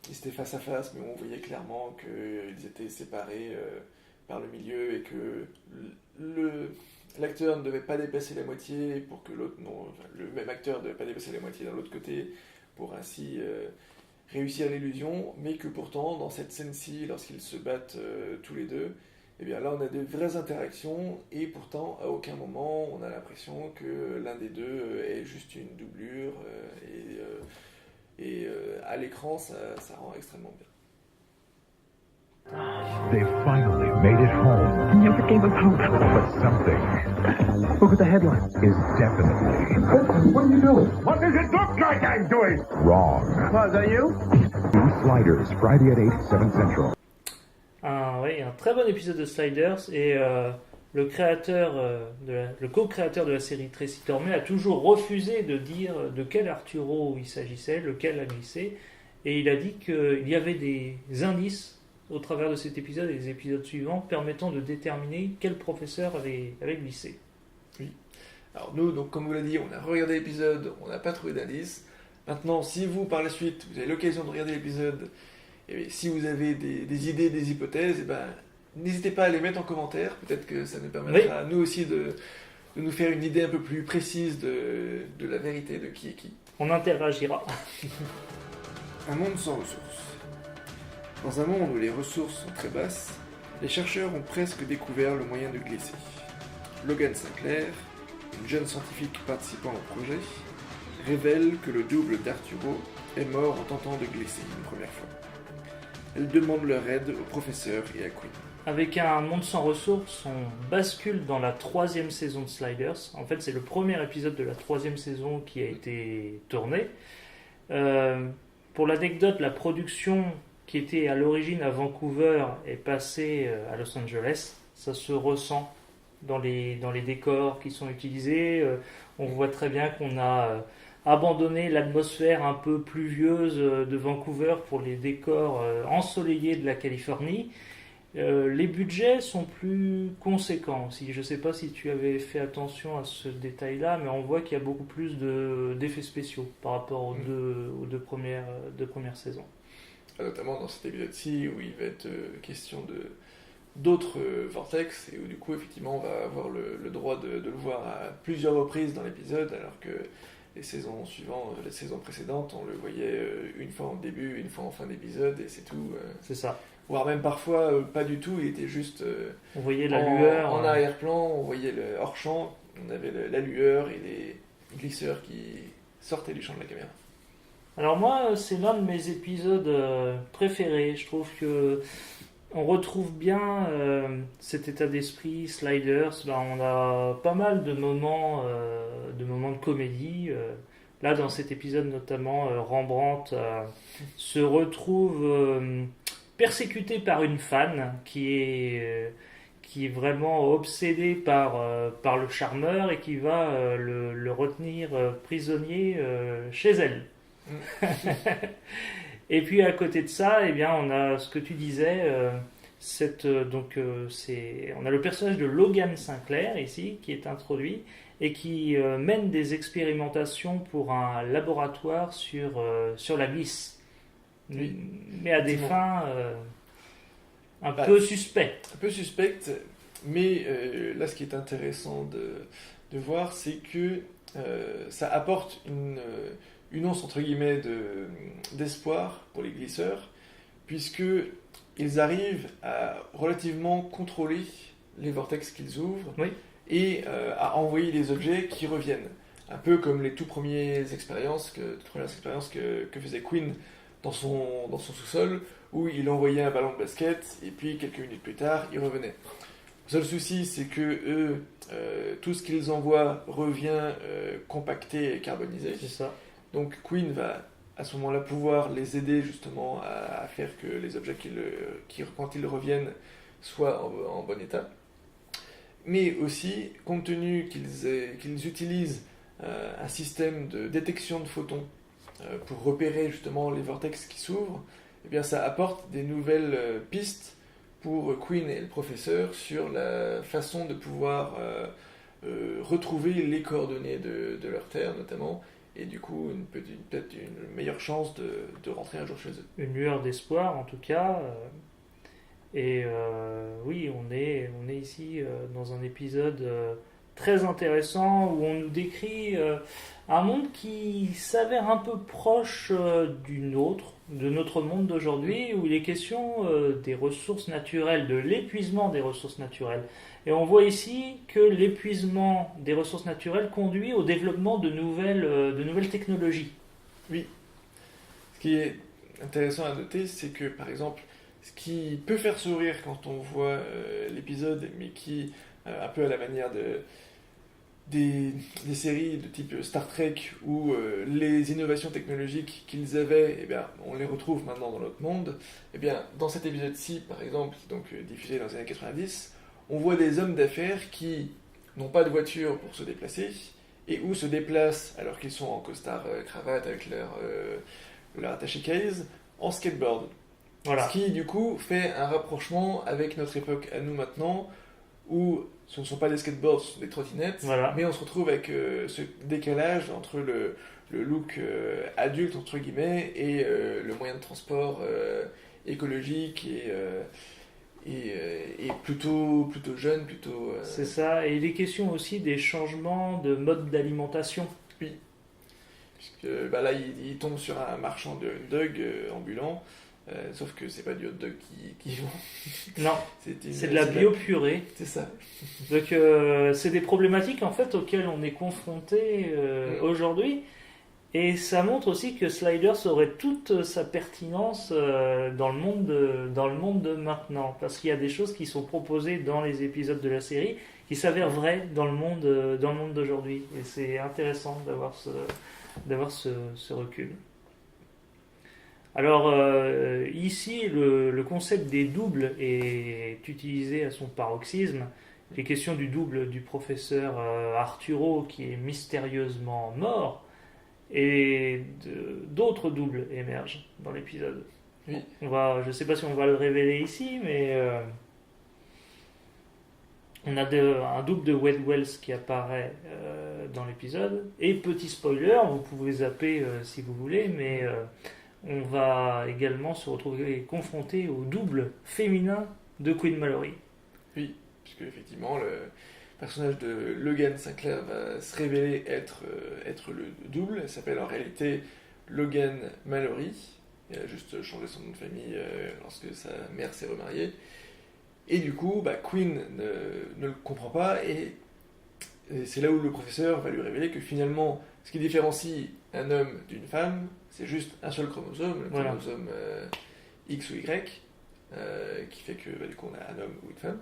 ils étaient face à face, mais où on voyait clairement qu'ils étaient séparés par le milieu et que l'acteur ne devait pas dépasser la moitié pour que l'autre, non, enfin, le même acteur ne devait pas dépasser la moitié dans l'autre côté pour ainsi réussir l'illusion, mais que pourtant, dans cette scène-ci, lorsqu'ils se battent tous les deux, eh bien là on a de vraies interactions et pourtant à aucun moment on a l'impression que l'un des deux est juste une doublure et à l'écran ça rend extrêmement bien. They finally made it home. Never gave up hope. But something Look at the headline. is definitely What are you doing? What does it look like I'm doing? Wrong. Is that you? New Sliders, Friday at 8, 7 Central. Oui, un très bon épisode de Sliders, et le co-créateur de la série, Tracy Tormé, a toujours refusé de dire de quel Arturo il s'agissait, lequel a glissé, et il a dit qu'il y avait des indices au travers de cet épisode et des épisodes suivants permettant de déterminer quel professeur avait glissé. Oui. Alors nous, donc, comme vous l'avez dit, on a regardé l'épisode, on n'a pas trouvé d'indice. Maintenant, si vous, par la suite, vous avez l'occasion de regarder l'épisode, et si vous avez des idées, des hypothèses, eh ben, n'hésitez pas à les mettre en commentaire. Peut-être que ça nous permettra, à nous aussi, de nous faire une idée un peu plus précise de la vérité de qui est qui. On interagira. Un monde sans ressources. Dans un monde où les ressources sont très basses, les chercheurs ont presque découvert le moyen de glisser. Logan Sinclair, une jeune scientifique participant au projet, révèle que le double d'Arturo est mort en tentant de glisser une première fois. Elle demande leur aide au professeur et à Quinn. Avec un monde sans ressources, on bascule dans la 3e saison de Sliders. En fait, c'est le premier épisode de la 3e saison qui a été tourné. Pour l'anecdote, la production qui était à l'origine à Vancouver est passée à Los Angeles. Ça se ressent dans les décors qui sont utilisés. On voit très bien qu'on a abandonné l'atmosphère un peu pluvieuse de Vancouver pour les décors ensoleillés de la Californie. Les budgets sont plus conséquents aussi. Je ne sais pas si tu avais fait attention à ce détail-là, mais on voit qu'il y a beaucoup plus d'effets spéciaux par rapport aux deux premières saisons. Notamment dans cet épisode-ci où il va être question d'autres vortex et où du coup effectivement on va avoir le droit de le voir à plusieurs reprises dans l'épisode, alors que les saisons suivantes, les saisons précédentes, on le voyait une fois en début, une fois en fin d'épisode et c'est tout. C'est ça. Voire même parfois pas du tout, il était juste on voyait la lueur en arrière-plan, on voyait le hors-champ, on avait la lueur et les glisseurs qui sortaient du champ de la caméra. Alors moi, c'est l'un de mes épisodes préférés. Je trouve que on retrouve bien cet état d'esprit Sliders. Là, on a pas mal de moments de comédie. Là, dans cet épisode notamment, Rembrandt se retrouve persécuté par une fan qui est vraiment obsédée par le charmeur et qui va le retenir prisonnier chez elle. Et puis à côté de ça, eh bien, on a ce que tu disais, on a le personnage de Logan Sinclair ici qui est introduit et qui mène des expérimentations pour un laboratoire sur la glisse. Oui. Mais à des fins un peu suspectes. Un peu suspectes, mais là ce qui est intéressant de voir, c'est que ça apporte une once entre guillemets d'espoir pour les glisseurs, puisque ils arrivent à relativement contrôler les vortex qu'ils ouvrent et à envoyer des objets qui reviennent. Un peu comme les toutes premières expériences que faisait Quinn dans son sous-sol, où il envoyait un ballon de basket et puis quelques minutes plus tard, il revenait. Le seul souci, c'est que eux, tout ce qu'ils envoient revient compacté et carbonisé. C'est ça. Donc Quinn va à ce moment-là pouvoir les aider justement à faire que les objets quand ils reviennent soient en bon état. Mais aussi, compte tenu qu'ils utilisent un système de détection de photons pour repérer justement les vortex qui s'ouvrent, eh bien ça apporte des nouvelles pistes pour Quinn et le professeur sur la façon de pouvoir retrouver les coordonnées de leur Terre notamment, et du coup peut-être une meilleure chance de rentrer un jour chez eux. Une lueur d'espoir en tout cas. Oui, on est ici dans un épisode très intéressant où on nous décrit un monde qui s'avère un peu proche de notre monde d'aujourd'hui, où il est question des ressources naturelles, de l'épuisement des ressources naturelles. Et on voit ici que l'épuisement des ressources naturelles conduit au développement de nouvelles technologies. Oui. Ce qui est intéressant à noter, c'est que par exemple, ce qui peut faire sourire quand on voit l'épisode, mais qui, un peu à la manière des séries de type Star Trek, où les innovations technologiques qu'ils avaient, eh bien, on les retrouve maintenant dans notre monde. Eh bien, dans cet épisode-ci, par exemple, donc diffusé dans les années 90, on voit des hommes d'affaires qui n'ont pas de voiture pour se déplacer, et où se déplacent, alors qu'ils sont en costard cravate avec leur attaché case, en skateboard. Voilà. Ce qui, du coup, fait un rapprochement avec notre époque à nous maintenant, où ce ne sont pas des skateboards, ce sont des trottinettes, mais on se retrouve avec ce décalage entre le look adulte, entre guillemets, et le moyen de transport écologique et plutôt jeune, plutôt... C'est ça, et il est question aussi des changements de mode d'alimentation. Oui, puisque là, il tombe sur un marchand de hot dog ambulant, sauf que c'est pas du hot dog qui vend. Non, c'est de la bio-purée. C'est ça. Donc c'est des problématiques en fait auxquelles on est confronté aujourd'hui. Et ça montre aussi que Sliders aurait toute sa pertinence dans le monde de maintenant. Parce qu'il y a des choses qui sont proposées dans les épisodes de la série qui s'avèrent vraies dans le monde d'aujourd'hui. Et c'est intéressant d'avoir ce recul. Alors ici, le concept des doubles est utilisé à son paroxysme. Les questions du double du professeur Arturo qui est mystérieusement mort. Et d'autres doubles émergent dans l'épisode. Oui. Je ne sais pas si on va le révéler ici, mais on a un double de Wade Wells qui apparaît dans l'épisode. Et petit spoiler, vous pouvez zapper si vous voulez, mais on va également se retrouver confronté au double féminin de Queen Mallory. Oui, puisque effectivement le personnage de Logan Sinclair va se révéler être le double. Elle s'appelle en réalité Logan Mallory. Elle a juste changé son nom de famille lorsque sa mère s'est remariée. Et du coup, Queen ne le comprend pas. Et c'est là où le professeur va lui révéler que finalement, ce qui différencie un homme d'une femme, c'est juste un seul chromosome, le chromosome X ou Y, qui fait que du coup on a un homme ou une femme.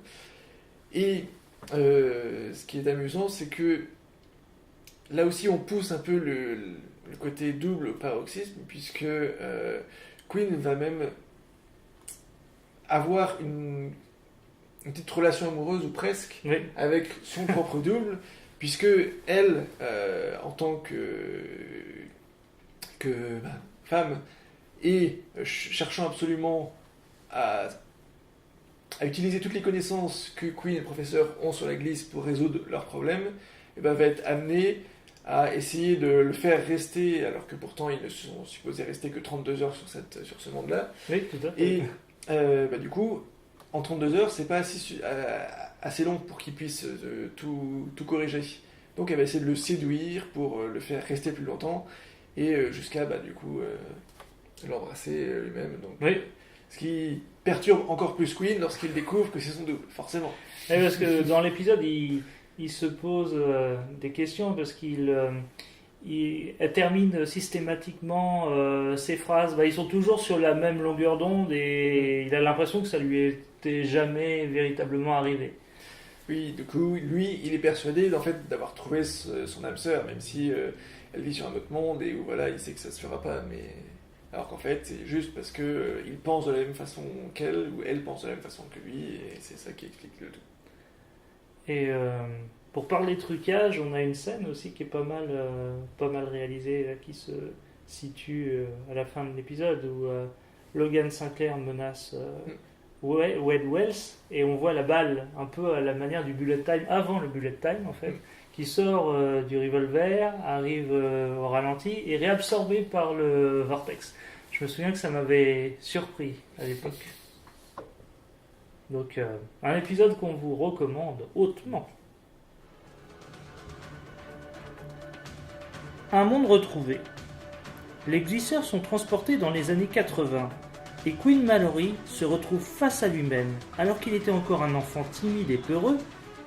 Et ce qui est amusant, c'est que là aussi on pousse un peu le côté double au paroxysme, puisque Queen va même avoir une petite relation amoureuse, ou presque, avec son propre double, puisque elle, en tant que femme, et cherchant absolument à utiliser toutes les connaissances que Queen et le professeur ont sur la glisse pour résoudre leurs problèmes, va être amenée à essayer de le faire rester, alors que pourtant ils ne sont supposés rester que 32 heures sur ce monde-là. Oui, tout à fait. Et du coup, en 32 heures, c'est pas assez long pour qu'il puisse tout corriger. Donc elle va essayer de le séduire pour le faire rester plus longtemps, et jusqu'à l'embrasser lui-même. Donc, oui. Ce qui perturbe encore plus Queen lorsqu'il découvre que c'est son double, forcément. Oui, parce que dans l'épisode, il se pose des questions, parce elle termine systématiquement ses phrases. Ils sont toujours sur la même longueur d'onde, et il a l'impression que ça lui était jamais véritablement arrivé. Oui, du coup, lui, il est persuadé d'avoir trouvé son âme sœur, même si elle vit sur un autre monde, et où il sait que ça se fera pas, mais... Alors qu'en fait, c'est juste parce que il pense de la même façon qu'elle, ou elle pense de la même façon que lui, et c'est ça qui explique le tout. Et pour parler trucage, on a une scène aussi qui est pas mal réalisée, là, qui se situe à la fin de l'épisode, où Logan Sinclair menace Wade Wells, et on voit la balle un peu à la manière du bullet time, avant le bullet time en fait, qui sort du revolver, arrive au ralenti, et réabsorbé par le vortex. Je me souviens que ça m'avait surpris à l'époque. Donc un épisode qu'on vous recommande hautement. Un monde retrouvé. Les glisseurs sont transportés dans les années 80, et Queen Mallory se retrouve face à lui-même, alors qu'il était encore un enfant timide et peureux,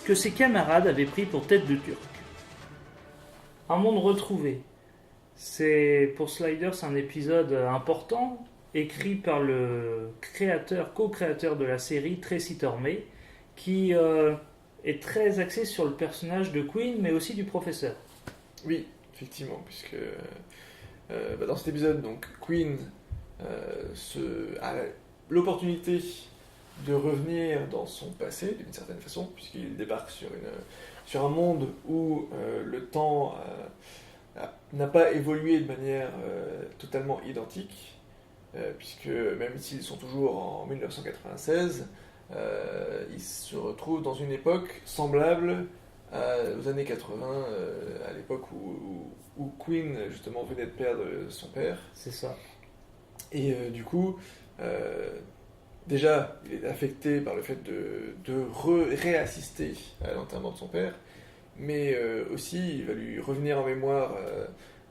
que ses camarades avaient pris pour tête de turc. Un monde retrouvé. C'est pour Sliders un épisode important, écrit par le co-créateur de la série, Tracy Tormey, qui est très axé sur le personnage de Queen, mais aussi du professeur. Oui, effectivement, puisque dans cet épisode, donc, Queen a l'opportunité de revenir dans son passé, d'une certaine façon, puisqu'il débarque sur un monde où le temps n'a pas évolué de manière totalement identique, puisque même s'ils sont toujours en 1996, ils se retrouvent dans une époque semblable aux années 80, à l'époque où Queen justement venait de perdre son père. C'est ça. Et du coup, déjà, il est affecté par le fait de réassister à l'enterrement de son père, mais aussi, il va lui revenir en mémoire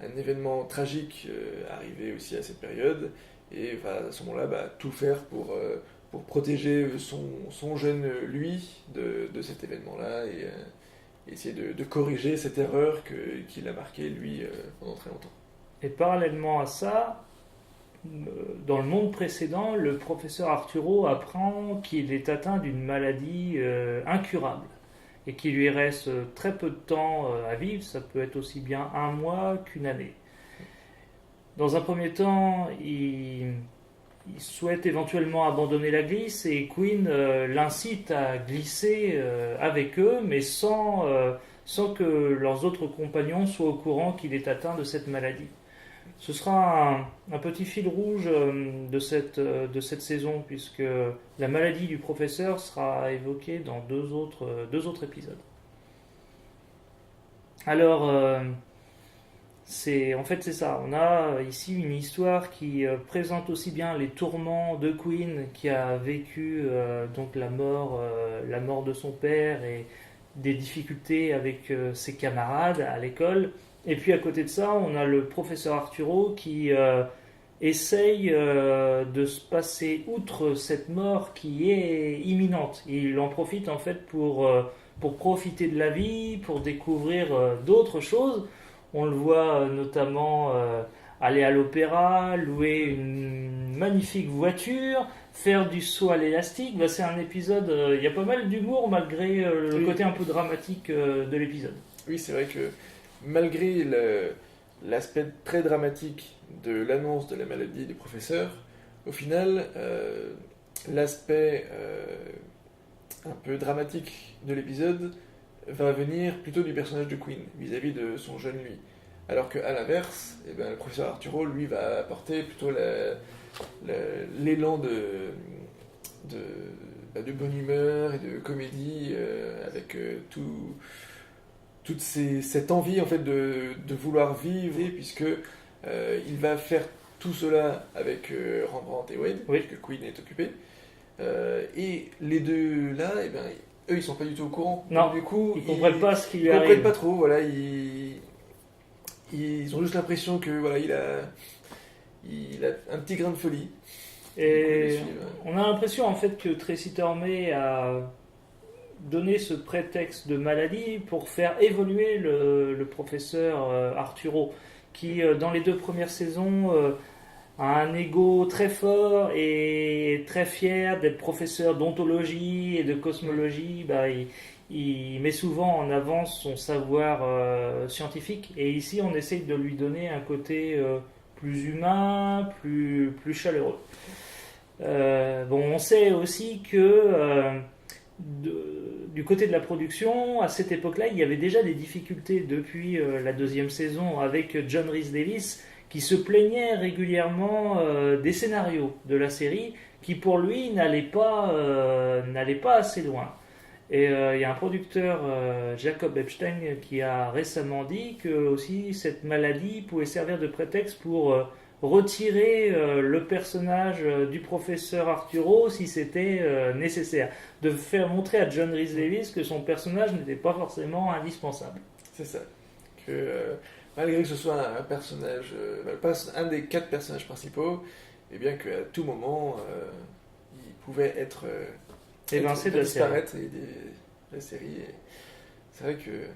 un événement tragique arrivé aussi à cette période, et va à ce moment-là tout faire pour protéger son jeune lui de cet événement-là et essayer de corriger cette erreur qu'il a marquée lui pendant très longtemps. Et parallèlement à ça, dans le monde précédent, le professeur Arturo apprend qu'il est atteint d'une maladie incurable et qu'il lui reste très peu de temps à vivre. Ça peut être aussi bien un mois qu'une année. Dans un premier temps, il souhaite éventuellement abandonner la glisse et Quinn l'incite à glisser avec eux, mais sans que leurs autres compagnons soient au courant qu'il est atteint de cette maladie. Ce sera un petit fil rouge de cette saison, puisque la maladie du professeur sera évoquée dans deux autres épisodes. Alors, c'est ça. On a ici une histoire qui présente aussi bien les tourments de Quinn, qui a vécu donc la mort de son père et des difficultés avec ses camarades à l'école. Et puis à côté de ça, on a le professeur Arturo qui essaye de se passer outre cette mort qui est imminente. Il en profite en fait pour profiter de la vie, pour découvrir d'autres choses. On le voit notamment aller à l'opéra, louer une magnifique voiture, faire du saut à l'élastique. C'est un épisode, il y a pas mal d'humour malgré le côté un peu dramatique de l'épisode. Oui, c'est vrai que malgré l'aspect très dramatique de l'annonce de la maladie du professeur, au final, l'aspect un peu dramatique de l'épisode va venir plutôt du personnage de Quinn vis-à-vis de son jeune lui. Alors qu'à l'inverse, le professeur Arturo, lui, va apporter plutôt l'élan de bonne humeur et de comédie avec toute cette envie en fait de vouloir vivre, puisque il va faire tout cela avec Rembrandt et Wade, puisque Quinn est occupé, et les deux là, eux ils sont pas du tout au courant. Non, donc, du coup, ils comprennent pas ce qui lui arrive. Ils comprennent pas trop, voilà, ils ont juste l'impression que voilà, il a un petit grain de folie. Et on a l'impression en fait que Tracy Tormé a donné ce prétexte de maladie pour faire évoluer le professeur Arturo, qui dans les 2 premières saisons a un ego très fort et très fier d'être professeur d'ontologie et de cosmologie. Il met souvent en avant son savoir scientifique, et ici on essaye de lui donner un côté plus humain, plus chaleureux. On sait aussi que du côté de la production, à cette époque-là, il y avait déjà des difficultés depuis la 2e saison avec John Rhys-Davies, qui se plaignait régulièrement des scénarios de la série, qui pour lui n'allaient pas assez loin. Et il y a un producteur, Jacob Epstein, qui a récemment dit que aussi cette maladie pouvait servir de prétexte pour retirer le personnage du professeur Arturo si c'était nécessaire, de faire montrer à John Rhys-Davies que son personnage n'était pas forcément indispensable. C'est ça, que malgré que ce soit un personnage, pas un des 4 personnages principaux, et bien qu'à tout moment il pouvait être évincé de la disparaître de la série. Et c'est vrai que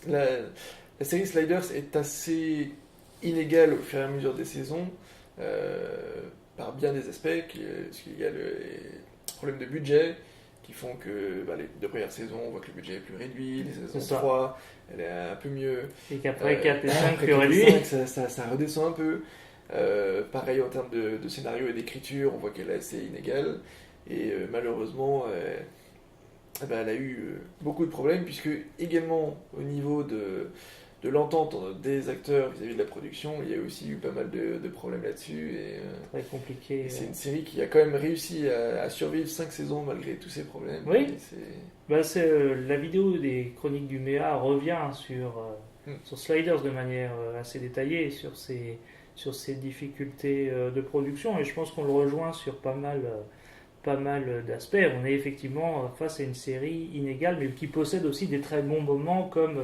la série Sliders est assez inégale au fur et à mesure des saisons, par bien des aspects, parce qu'il y a les problèmes de budget qui font que les 2 premières saisons, on voit que le budget est plus réduit, les saisons 3, elle est un peu mieux. Et qu'après 4 et 5, plus réduit. 5, ça redescend un peu. Pareil en termes de scénario et d'écriture, on voit qu'elle est assez inégale. Et malheureusement, elle a eu beaucoup de problèmes, puisque également au niveau de l'entente des acteurs vis-à-vis de la production, il y a aussi eu pas mal de problèmes là-dessus. Très compliqué. Et c'est une série qui a quand même réussi à survivre 5 saisons malgré tous ces problèmes. Oui, la vidéo des Chroniques du Méa revient sur Sliders de manière assez détaillée, sur ces difficultés de production, et je pense qu'on le rejoint sur pas mal d'aspects. On est effectivement face à une série inégale, mais qui possède aussi des très bons moments, comme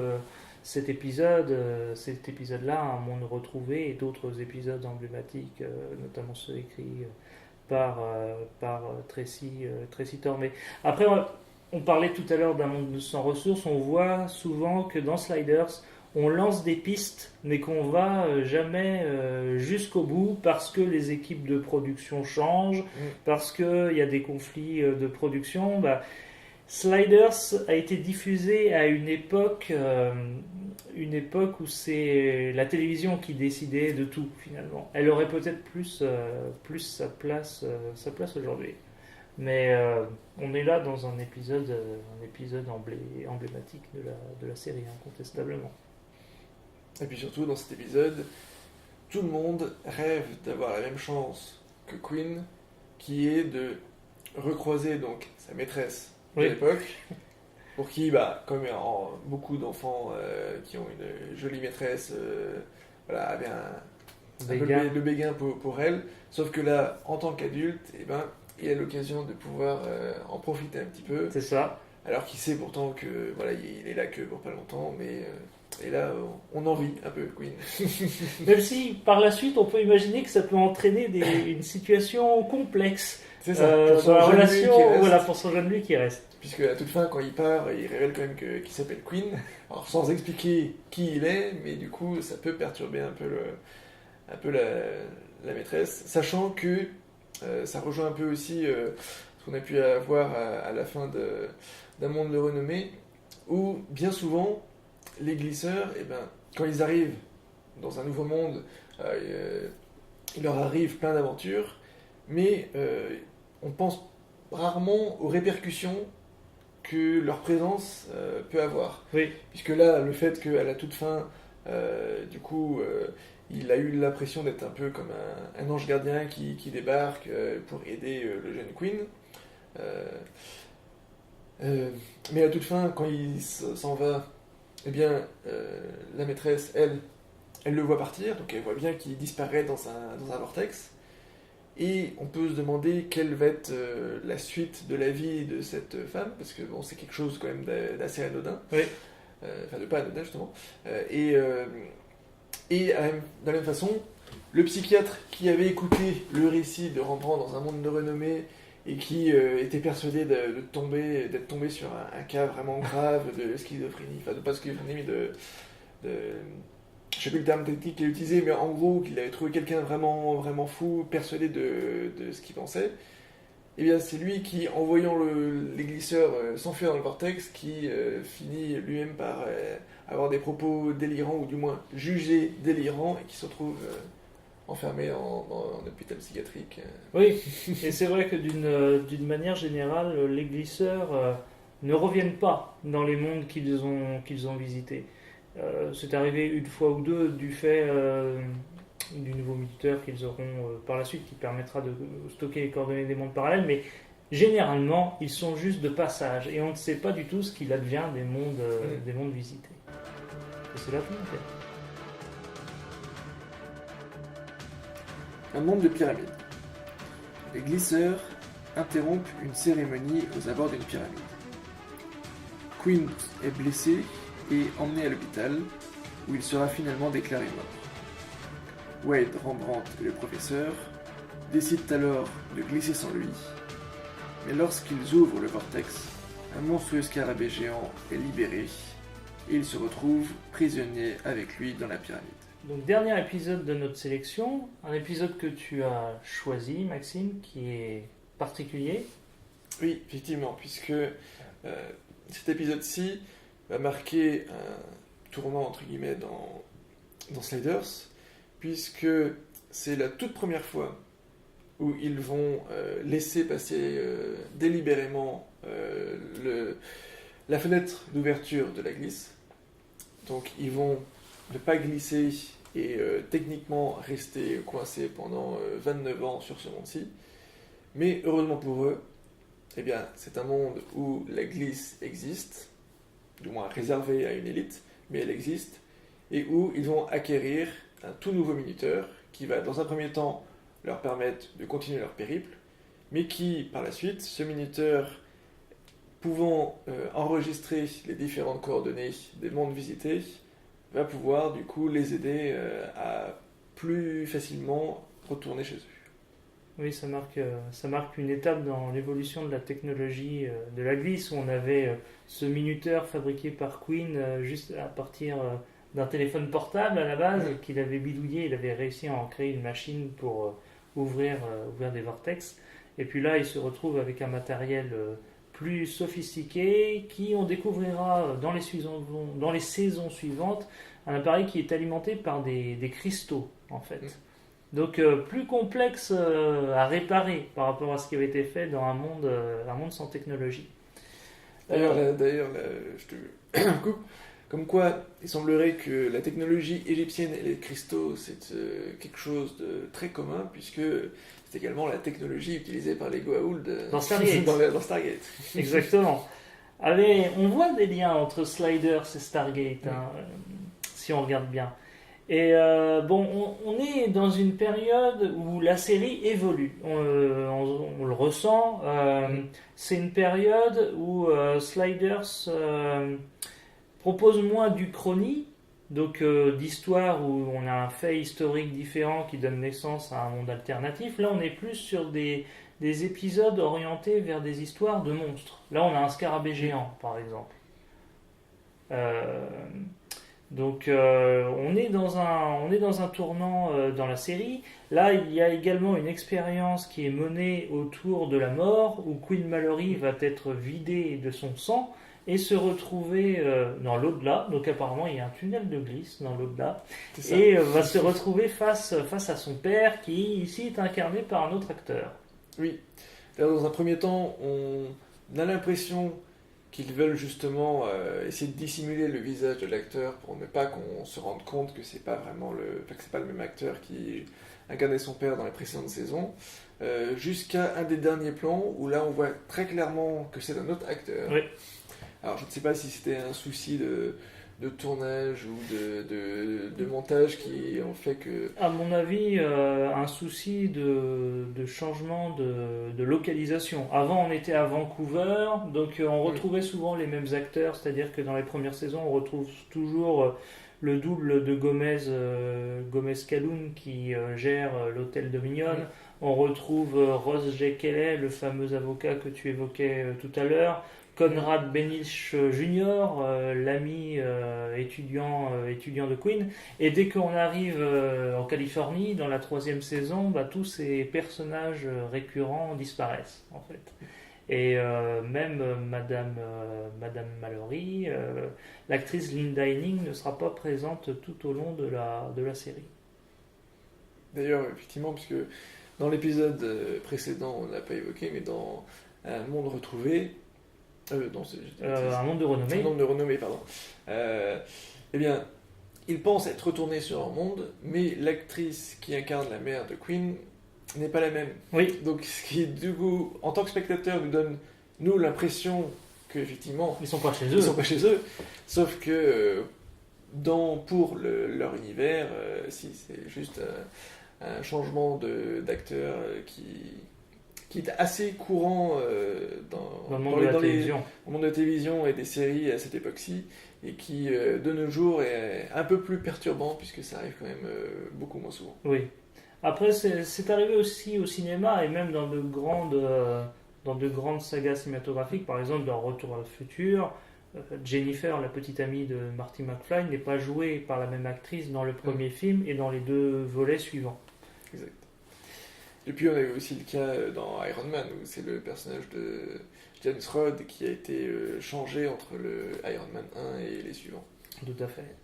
cet épisode-là, Un monde retrouvé, et d'autres épisodes emblématiques, notamment ceux écrits par Tracy Tormé. Après, on parlait tout à l'heure d'un monde sans ressources. On voit souvent que dans Sliders, on lance des pistes, mais qu'on va jamais jusqu'au bout parce que les équipes de production changent, parce qu'il y a des conflits de production. Sliders a été diffusé à une époque où c'est la télévision qui décidait de tout finalement. Elle aurait peut-être plus sa place aujourd'hui. Mais on est là dans un épisode emblématique de la série, incontestablement. Et puis surtout, dans cet épisode, tout le monde rêve d'avoir la même chance que Quinn, qui est de recroiser donc sa maîtresse de l'époque, pour qui, comme beaucoup d'enfants qui ont une jolie maîtresse, avaient le béguin pour elle, sauf que là, en tant qu'adulte, il a l'occasion de pouvoir en profiter un petit peu. C'est ça. Alors qu'il sait pourtant que il est là que pour pas longtemps, mais et là on envie un peu Quinn. Même si par la suite on peut imaginer que ça peut entraîner une situation complexe. C'est ça. Dans la relation, pour son jeune lui qui reste. Puisque à toute fin, quand il part, il révèle quand même qu'il s'appelle Quinn. Alors sans expliquer qui il est, mais du coup ça peut perturber un peu la maîtresse, sachant que ça rejoint un peu aussi ce qu'on a pu avoir à la fin d'un monde de renommée, où bien souvent les glisseurs, quand ils arrivent dans un nouveau monde, il leur arrive plein d'aventures, mais on pense rarement aux répercussions que leur présence peut avoir. Oui. Puisque là, le fait qu'à la toute fin, il a eu l'impression d'être un peu comme un ange gardien qui débarque pour aider le jeune Quinn. Mais à toute fin, quand il s'en va, la maîtresse, elle le voit partir, donc elle voit bien qu'il disparaît dans un vortex. Et on peut se demander quelle va être la suite de la vie de cette femme, parce que c'est quelque chose quand même d'assez anodin. Oui. Enfin, de pas anodin, justement. Et de la même façon, le psychiatre qui avait écouté le récit de Rembrandt dans un monde de renommée et qui était persuadé d'être tombé sur un cas vraiment grave de schizophrénie, enfin pas de schizophrénie, mais je sais plus le terme technique qu'il a utilisé, mais en gros qu'il avait trouvé quelqu'un vraiment, vraiment fou, persuadé de ce qu'il pensait. Et bien c'est lui qui, en voyant les glisseurs s'enfuir dans le vortex, qui finit lui-même par avoir des propos délirants, ou du moins jugés délirants, et qui se retrouve enfermé dans un hôpital psychiatrique. Oui, et c'est vrai que d'une manière générale, les glisseurs ne reviennent pas dans les mondes qu'ils ont visités. C'est arrivé une fois ou deux du fait du nouveau minuteur qu'ils auront par la suite, qui permettra de stocker les coordonnées des mondes parallèles, mais généralement, ils sont juste de passage, et on ne sait pas du tout ce qu'il advient des mondes visités. Et c'est là tout le fait. Un monde de pyramides. Les glisseurs interrompent une cérémonie aux abords d'une pyramide. Quinn est blessé et emmené à l'hôpital, où il sera finalement déclaré mort. Wade, Rembrandt et le professeur décident alors de glisser sans lui, mais lorsqu'ils ouvrent le vortex, un monstrueux scarabée géant est libéré, et ils se retrouvent prisonniers avec lui dans la pyramide. Donc, dernier épisode de notre sélection, un épisode que tu as choisi, Maxime, qui est particulier. Oui, effectivement, puisque cet épisode-ci va marquer un tournant, entre guillemets, dans Sliders, puisque c'est la toute première fois où ils vont laisser passer délibérément la fenêtre d'ouverture de la glisse. Donc ils vont ne pas glisser et techniquement rester coincés pendant 29 ans sur ce monde-ci. Mais heureusement pour eux, c'est un monde où la glisse existe, du moins réservée à une élite, mais elle existe, et où ils vont acquérir un tout nouveau minuteur qui va dans un premier temps leur permettre de continuer leur périple, mais qui par la suite, ce minuteur pouvant enregistrer les différentes coordonnées des mondes visités, va pouvoir du coup les aider à plus facilement retourner chez eux. Oui, ça marque une étape dans l'évolution de la technologie de la glisse, où on avait ce minuteur fabriqué par Quinn juste à partir d'un téléphone portable à la base, qu'il avait bidouillé. Il avait réussi à en créer une machine pour ouvrir des vortex. Et puis là, il se retrouve avec un matériel plus sophistiqué, qui on découvrira dans les saisons suivantes, un appareil qui est alimenté par des cristaux, en fait. Donc plus complexe à réparer par rapport à ce qui avait été fait dans un monde sans technologie. D'ailleurs, je te coupe. Comme quoi, il semblerait que la technologie égyptienne et les cristaux, c'est quelque chose de très commun, puisque c'est également la technologie utilisée par les Goa'uld dans Stargate. dans Stargate. Exactement. Allez, on voit des liens entre Sliders et Stargate, si on regarde bien. Et on est dans une période où la série évolue, on le ressent. C'est une période où Sliders propose moins d'Uchronie, donc d'histoire où on a un fait historique différent qui donne naissance à un monde alternatif. Là, on est plus sur des épisodes orientés vers des histoires de monstres. Là, on a un scarabée géant, par exemple. Donc on est dans un tournant dans la série. Là, il y a également une expérience qui est menée autour de la mort, où Quinn Mallory va être vidée de son sang et se retrouver dans l'au-delà. Donc apparemment, il y a un tunnel de glisse dans l'au-delà. Et va se retrouver face à son père, qui ici est incarné par un autre acteur. Oui. Alors, dans un premier temps, on a l'impression qu'ils veulent justement essayer de dissimuler le visage de l'acteur pour ne pas qu'on se rende compte que c'est pas vraiment que c'est pas le même acteur qui incarnait son père dans les précédentes saisons, jusqu'à un des derniers plans où là on voit très clairement que c'est un autre acteur. Oui. Alors je ne sais pas si c'était un souci de tournage ou de montage qui ont fait que... À mon avis, un souci de changement de localisation. Avant, on était à Vancouver, donc on retrouvait souvent les mêmes acteurs, c'est-à-dire que dans les premières saisons, on retrouve toujours le double de Gomez Calhoun qui gère l'hôtel Dominion. On retrouve Ross J. Kelly, le fameux avocat que tu évoquais tout à l'heure. Conrad Benich Jr., l'ami étudiant de Quinn. Et dès qu'on arrive en Californie, dans la 3e saison, tous ces personnages récurrents disparaissent, en fait. Et même Madame Mallory, l'actrice Linda Henning, ne sera pas présente tout au long de la série. D'ailleurs, effectivement, puisque dans l'épisode précédent, on ne l'a pas évoqué, mais dans Un monde retrouvé, un monde de renommée. Un monde de renommée, pardon. Eh bien, il pense être retourné sur un monde, mais l'actrice qui incarne la mère de Quinn n'est pas la même. Oui. Donc, ce qui, du coup, en tant que spectateur, nous donne, l'impression qu'effectivement... Ils sont pas chez eux. Ils sont pas chez eux. Sauf que, pour leur univers, si, c'est juste un changement d'acteur qui est assez courant dans le monde de la télévision. Au monde de la télévision et des séries à cette époque-ci, et qui, de nos jours, est un peu plus perturbant, puisque ça arrive quand même beaucoup moins souvent. Oui. Après, c'est arrivé aussi au cinéma, et même dans de grandes sagas cinématographiques, par exemple dans Retour à le futur. Jennifer, la petite amie de Marty McFly, n'est pas jouée par la même actrice dans le premier film et dans les 2 volets suivants. Exact. Et puis on a eu aussi le cas dans Iron Man, où c'est le personnage de James Rhodes qui a été changé entre le Iron Man 1 et les suivants. Tout à fait.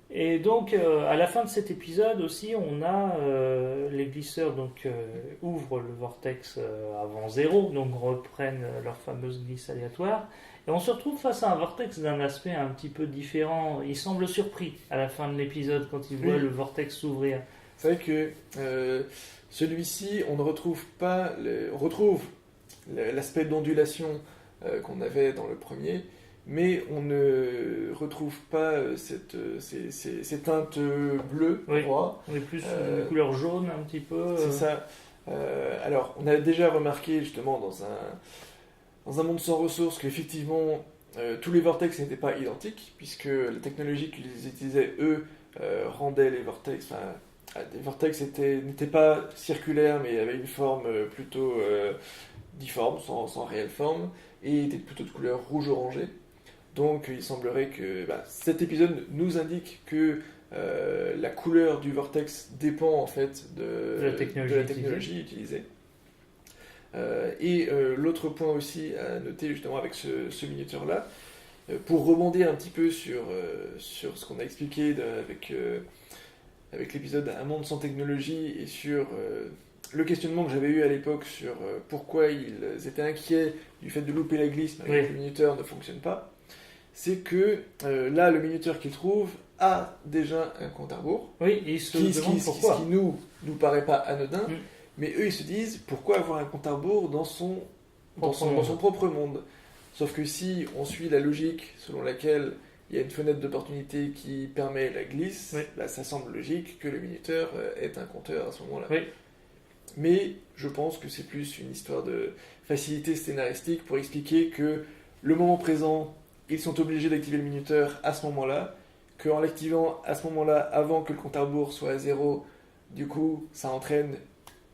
Et donc, à la fin de cet épisode aussi, on a les glisseurs ouvrent le vortex avant 0, donc reprennent leur fameuse glisse aléatoire. Et on se retrouve face à un vortex d'un aspect un petit peu différent. Il semble surpris à la fin de l'épisode quand il voit le vortex s'ouvrir. C'est vrai que celui-ci, on ne retrouve pas... on retrouve l'aspect d'ondulation qu'on avait dans le premier, mais on ne retrouve pas ces teintes bleues. Oui, on est plus une couleur jaune un petit peu. C'est ça. Alors, on a déjà remarqué justement dans un monde sans ressources qu'effectivement tous les vortex n'étaient pas identiques, puisque la technologie qu'ils utilisaient, eux, rendait les vortex... Les vortex n'étaient pas circulaires, mais avaient une forme plutôt difforme, sans réelle forme, et étaient plutôt de couleur rouge-orangé. Donc il semblerait que cet épisode nous indique que la couleur du vortex dépend en fait de la technologie utilisée. L'autre point aussi à noter justement avec ce minuteur-là, pour rebondir un petit peu sur ce qu'on a expliqué avec l'épisode Un monde sans technologie et sur le questionnement que j'avais eu à l'époque sur pourquoi ils étaient inquiets du fait de louper la glisse mais que le minuteur ne fonctionne pas, c'est que là, le minuteur qu'ils trouvent a déjà un compte à rebours. Oui, et ils se demandent pourquoi. Ce qui nous paraît pas anodin, mais eux ils se disent pourquoi avoir un compte à rebours dans son propre monde. Sauf que si on suit la logique selon laquelle il y a une fenêtre d'opportunité qui permet la glisse, ça semble logique que le minuteur ait un compteur à ce moment-là. Oui. Mais je pense que c'est plus une histoire de facilité scénaristique pour expliquer que le moment présent, ils sont obligés d'activer le minuteur à ce moment-là, qu'en l'activant à ce moment-là, avant que le compte à rebours soit à 0, du coup, ça entraîne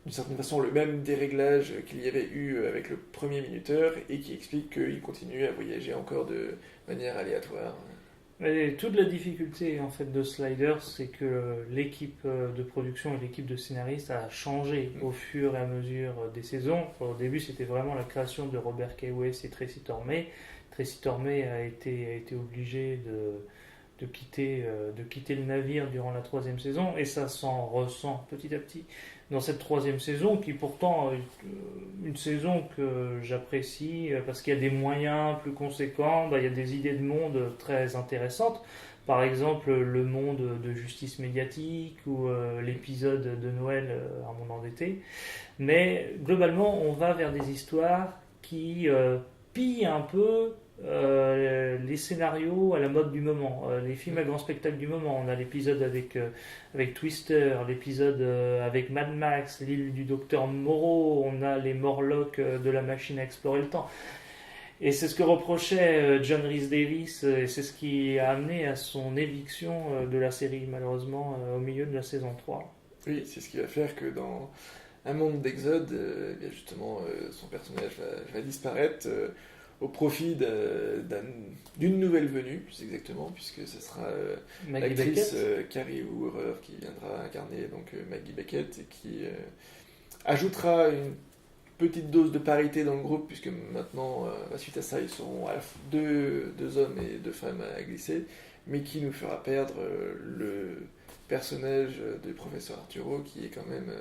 d'une certaine façon le même déréglage qu'il y avait eu avec le premier minuteur et qui explique qu'il continue à voyager encore de manière aléatoire. Et toute la difficulté en fait de Sliders, c'est que l'équipe de production et l'équipe de scénaristes a changé au fur et à mesure des saisons. Au début, c'était vraiment la création de Robert K. Weiss et Tracy Tormey. Tracy Tormey a été obligé de quitter le navire durant la 3e saison, et ça s'en ressent petit à petit dans cette 3e saison, qui pourtant est une saison que j'apprécie parce qu'il y a des moyens plus conséquents, il y a des idées de monde très intéressantes. Par exemple, le monde de justice médiatique ou l'épisode de Noël, Un monde endetté. Mais globalement, on va vers des histoires qui pillent un peu les scénarios à la mode du moment, les films à grand spectacle du moment. On a l'épisode avec Twister, l'épisode avec Mad Max, l'île du docteur Moreau, on a les Morlocks de la machine à explorer le temps. Et c'est ce que reprochait John Rhys Davies, et c'est ce qui a amené à son éviction de la série, malheureusement, au milieu de la saison 3. Oui, c'est ce qui va faire que dans Un monde d'Exode, justement, son personnage va disparaître au profit d'une nouvelle venue, plus exactement, puisque ce sera l'actrice Carrie Woorer qui viendra incarner donc, Maggie Beckett et qui ajoutera une petite dose de parité dans le groupe, puisque maintenant, suite à ça, ils seront à la fois deux hommes et 2 femmes à glisser, mais qui nous fera perdre le personnage du professeur Arturo, qui est quand même,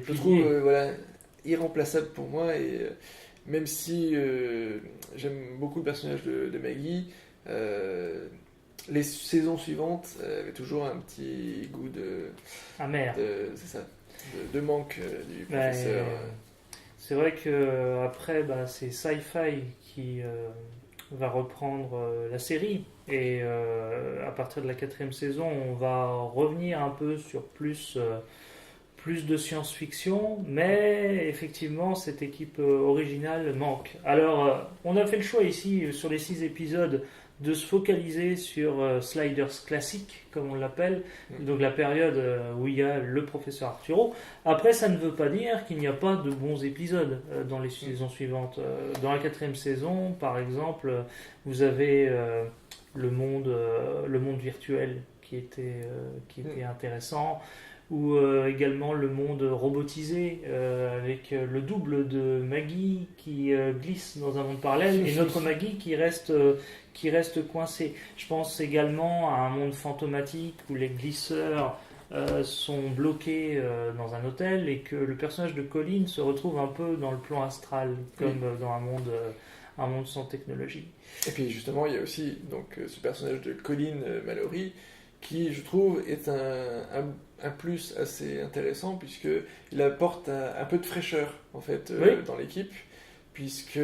je trouve, irremplaçable pour moi, et même si j'aime beaucoup le personnage de Maggie, les saisons suivantes avaient toujours un petit goût amer. C'est ça, de manque du professeur. C'est vrai que après, c'est Sci-Fi qui va reprendre la série, et à partir de la 4e saison, on va revenir un peu sur plus de science-fiction, mais effectivement cette équipe originale manque. Alors on a fait le choix ici sur les 6 épisodes de se focaliser sur Sliders classique, comme on l'appelle, donc la période où il y a le professeur Arturo. Après, ça ne veut pas dire qu'il n'y a pas de bons épisodes dans les saisons suivantes. Dans la 4e saison, par exemple, vous avez le monde virtuel qui était intéressant, ou également le monde robotisé avec le double de Maggie qui glisse dans un monde parallèle et notre Maggie qui reste coincée. Je pense également à un monde fantomatique où les glisseurs sont bloqués dans un hôtel et que le personnage de Colin se retrouve un peu dans le plan astral, comme dans un monde sans technologie. Et puis justement, il y a aussi donc, ce personnage de Colin Mallory qui, je trouve, est un plus assez intéressant, puisqu'il apporte un peu de fraîcheur, en fait, dans l'équipe, puisque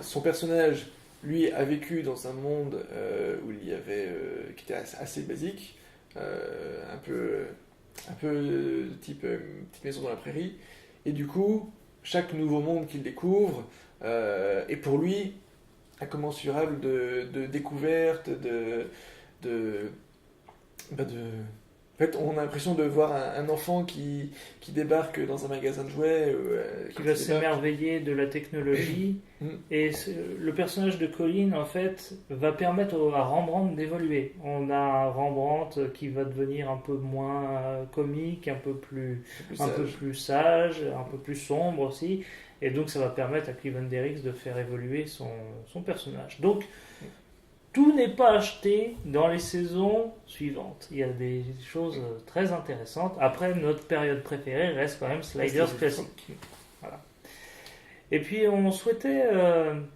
son personnage, lui, a vécu dans un monde où il y avait, qui était assez basique, un peu type petite maison dans la prairie, et du coup, chaque nouveau monde qu'il découvre est pour lui incommensurable de découvertes, En fait, on a l'impression de voir un enfant qui débarque dans un magasin de jouets. Qui va s'émerveiller de la technologie. Et le personnage de Colin, en fait, va permettre à Rembrandt d'évoluer. On a un Rembrandt qui va devenir un peu moins comique, un peu plus sage, un peu plus sombre aussi. Et donc, ça va permettre à Clive Derricks de faire évoluer son personnage. Donc, tout n'est pas acheté dans les saisons suivantes. Il y a des choses très intéressantes. Après, notre période préférée reste quand même Sliders classique. Voilà. Et puis, on souhaitait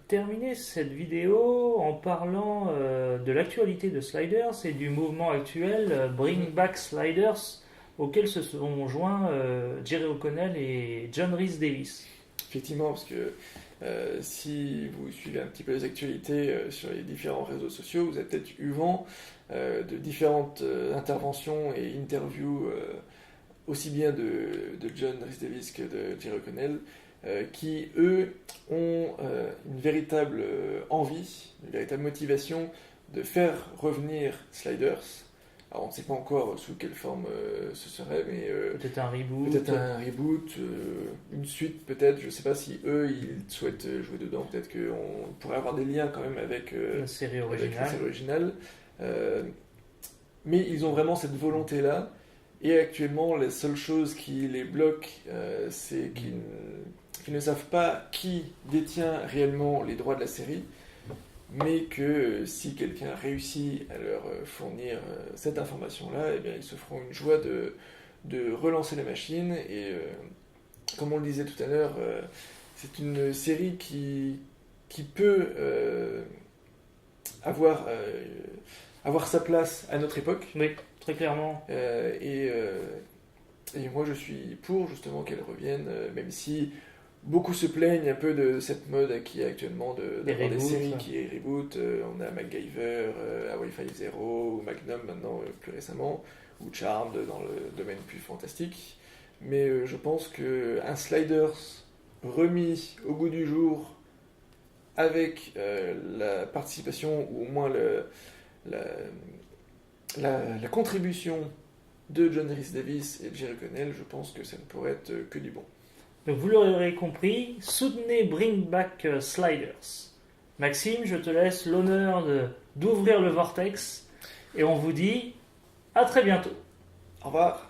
terminer cette vidéo en parlant de l'actualité de Sliders et du mouvement actuel Bring Back Sliders, auquel se sont joints Jerry O'Connell et John Rhys Davies. Effectivement, parce que si vous suivez un petit peu les actualités sur les différents réseaux sociaux, vous avez peut-être eu vent de différentes interventions et interviews aussi bien de John Rhys Davies que de Jerry O'Connell, qui, eux, ont une véritable envie, une véritable motivation de faire revenir Sliders. Alors on ne sait pas encore sous quelle forme ce serait, mais peut-être un reboot. Une suite peut-être. Je ne sais pas si eux ils souhaitent jouer dedans. Peut-être qu'on pourrait avoir des liens quand même avec la série originale. Mais ils ont vraiment cette volonté-là. Et actuellement, la seule chose qui les bloque, c'est qu'ils ne savent pas qui détient réellement les droits de la série. Mais que si quelqu'un réussit à leur fournir cette information-là, eh bien, ils se feront une joie de relancer la machine. Et comme on le disait tout à l'heure, c'est une série qui peut avoir sa place à notre époque. Oui, très clairement. Et moi, je suis pour justement qu'elle revienne, même si... Beaucoup se plaignent un peu de cette mode qui est actuellement d'avoir des séries qui est reboot. On a MacGyver, Hawaii Five-0, ou Magnum maintenant plus récemment, ou Charmed dans le domaine plus fantastique. Mais je pense qu'un Sliders remis au goût du jour avec la participation, ou au moins la contribution de John Rhys Davies et de Jerry O'Connell, je pense que ça ne pourrait être que du bon. Donc vous l'aurez compris, soutenez Bring Back Sliders. Maxime, je te laisse l'honneur d'ouvrir le vortex et on vous dit à très bientôt. Au revoir.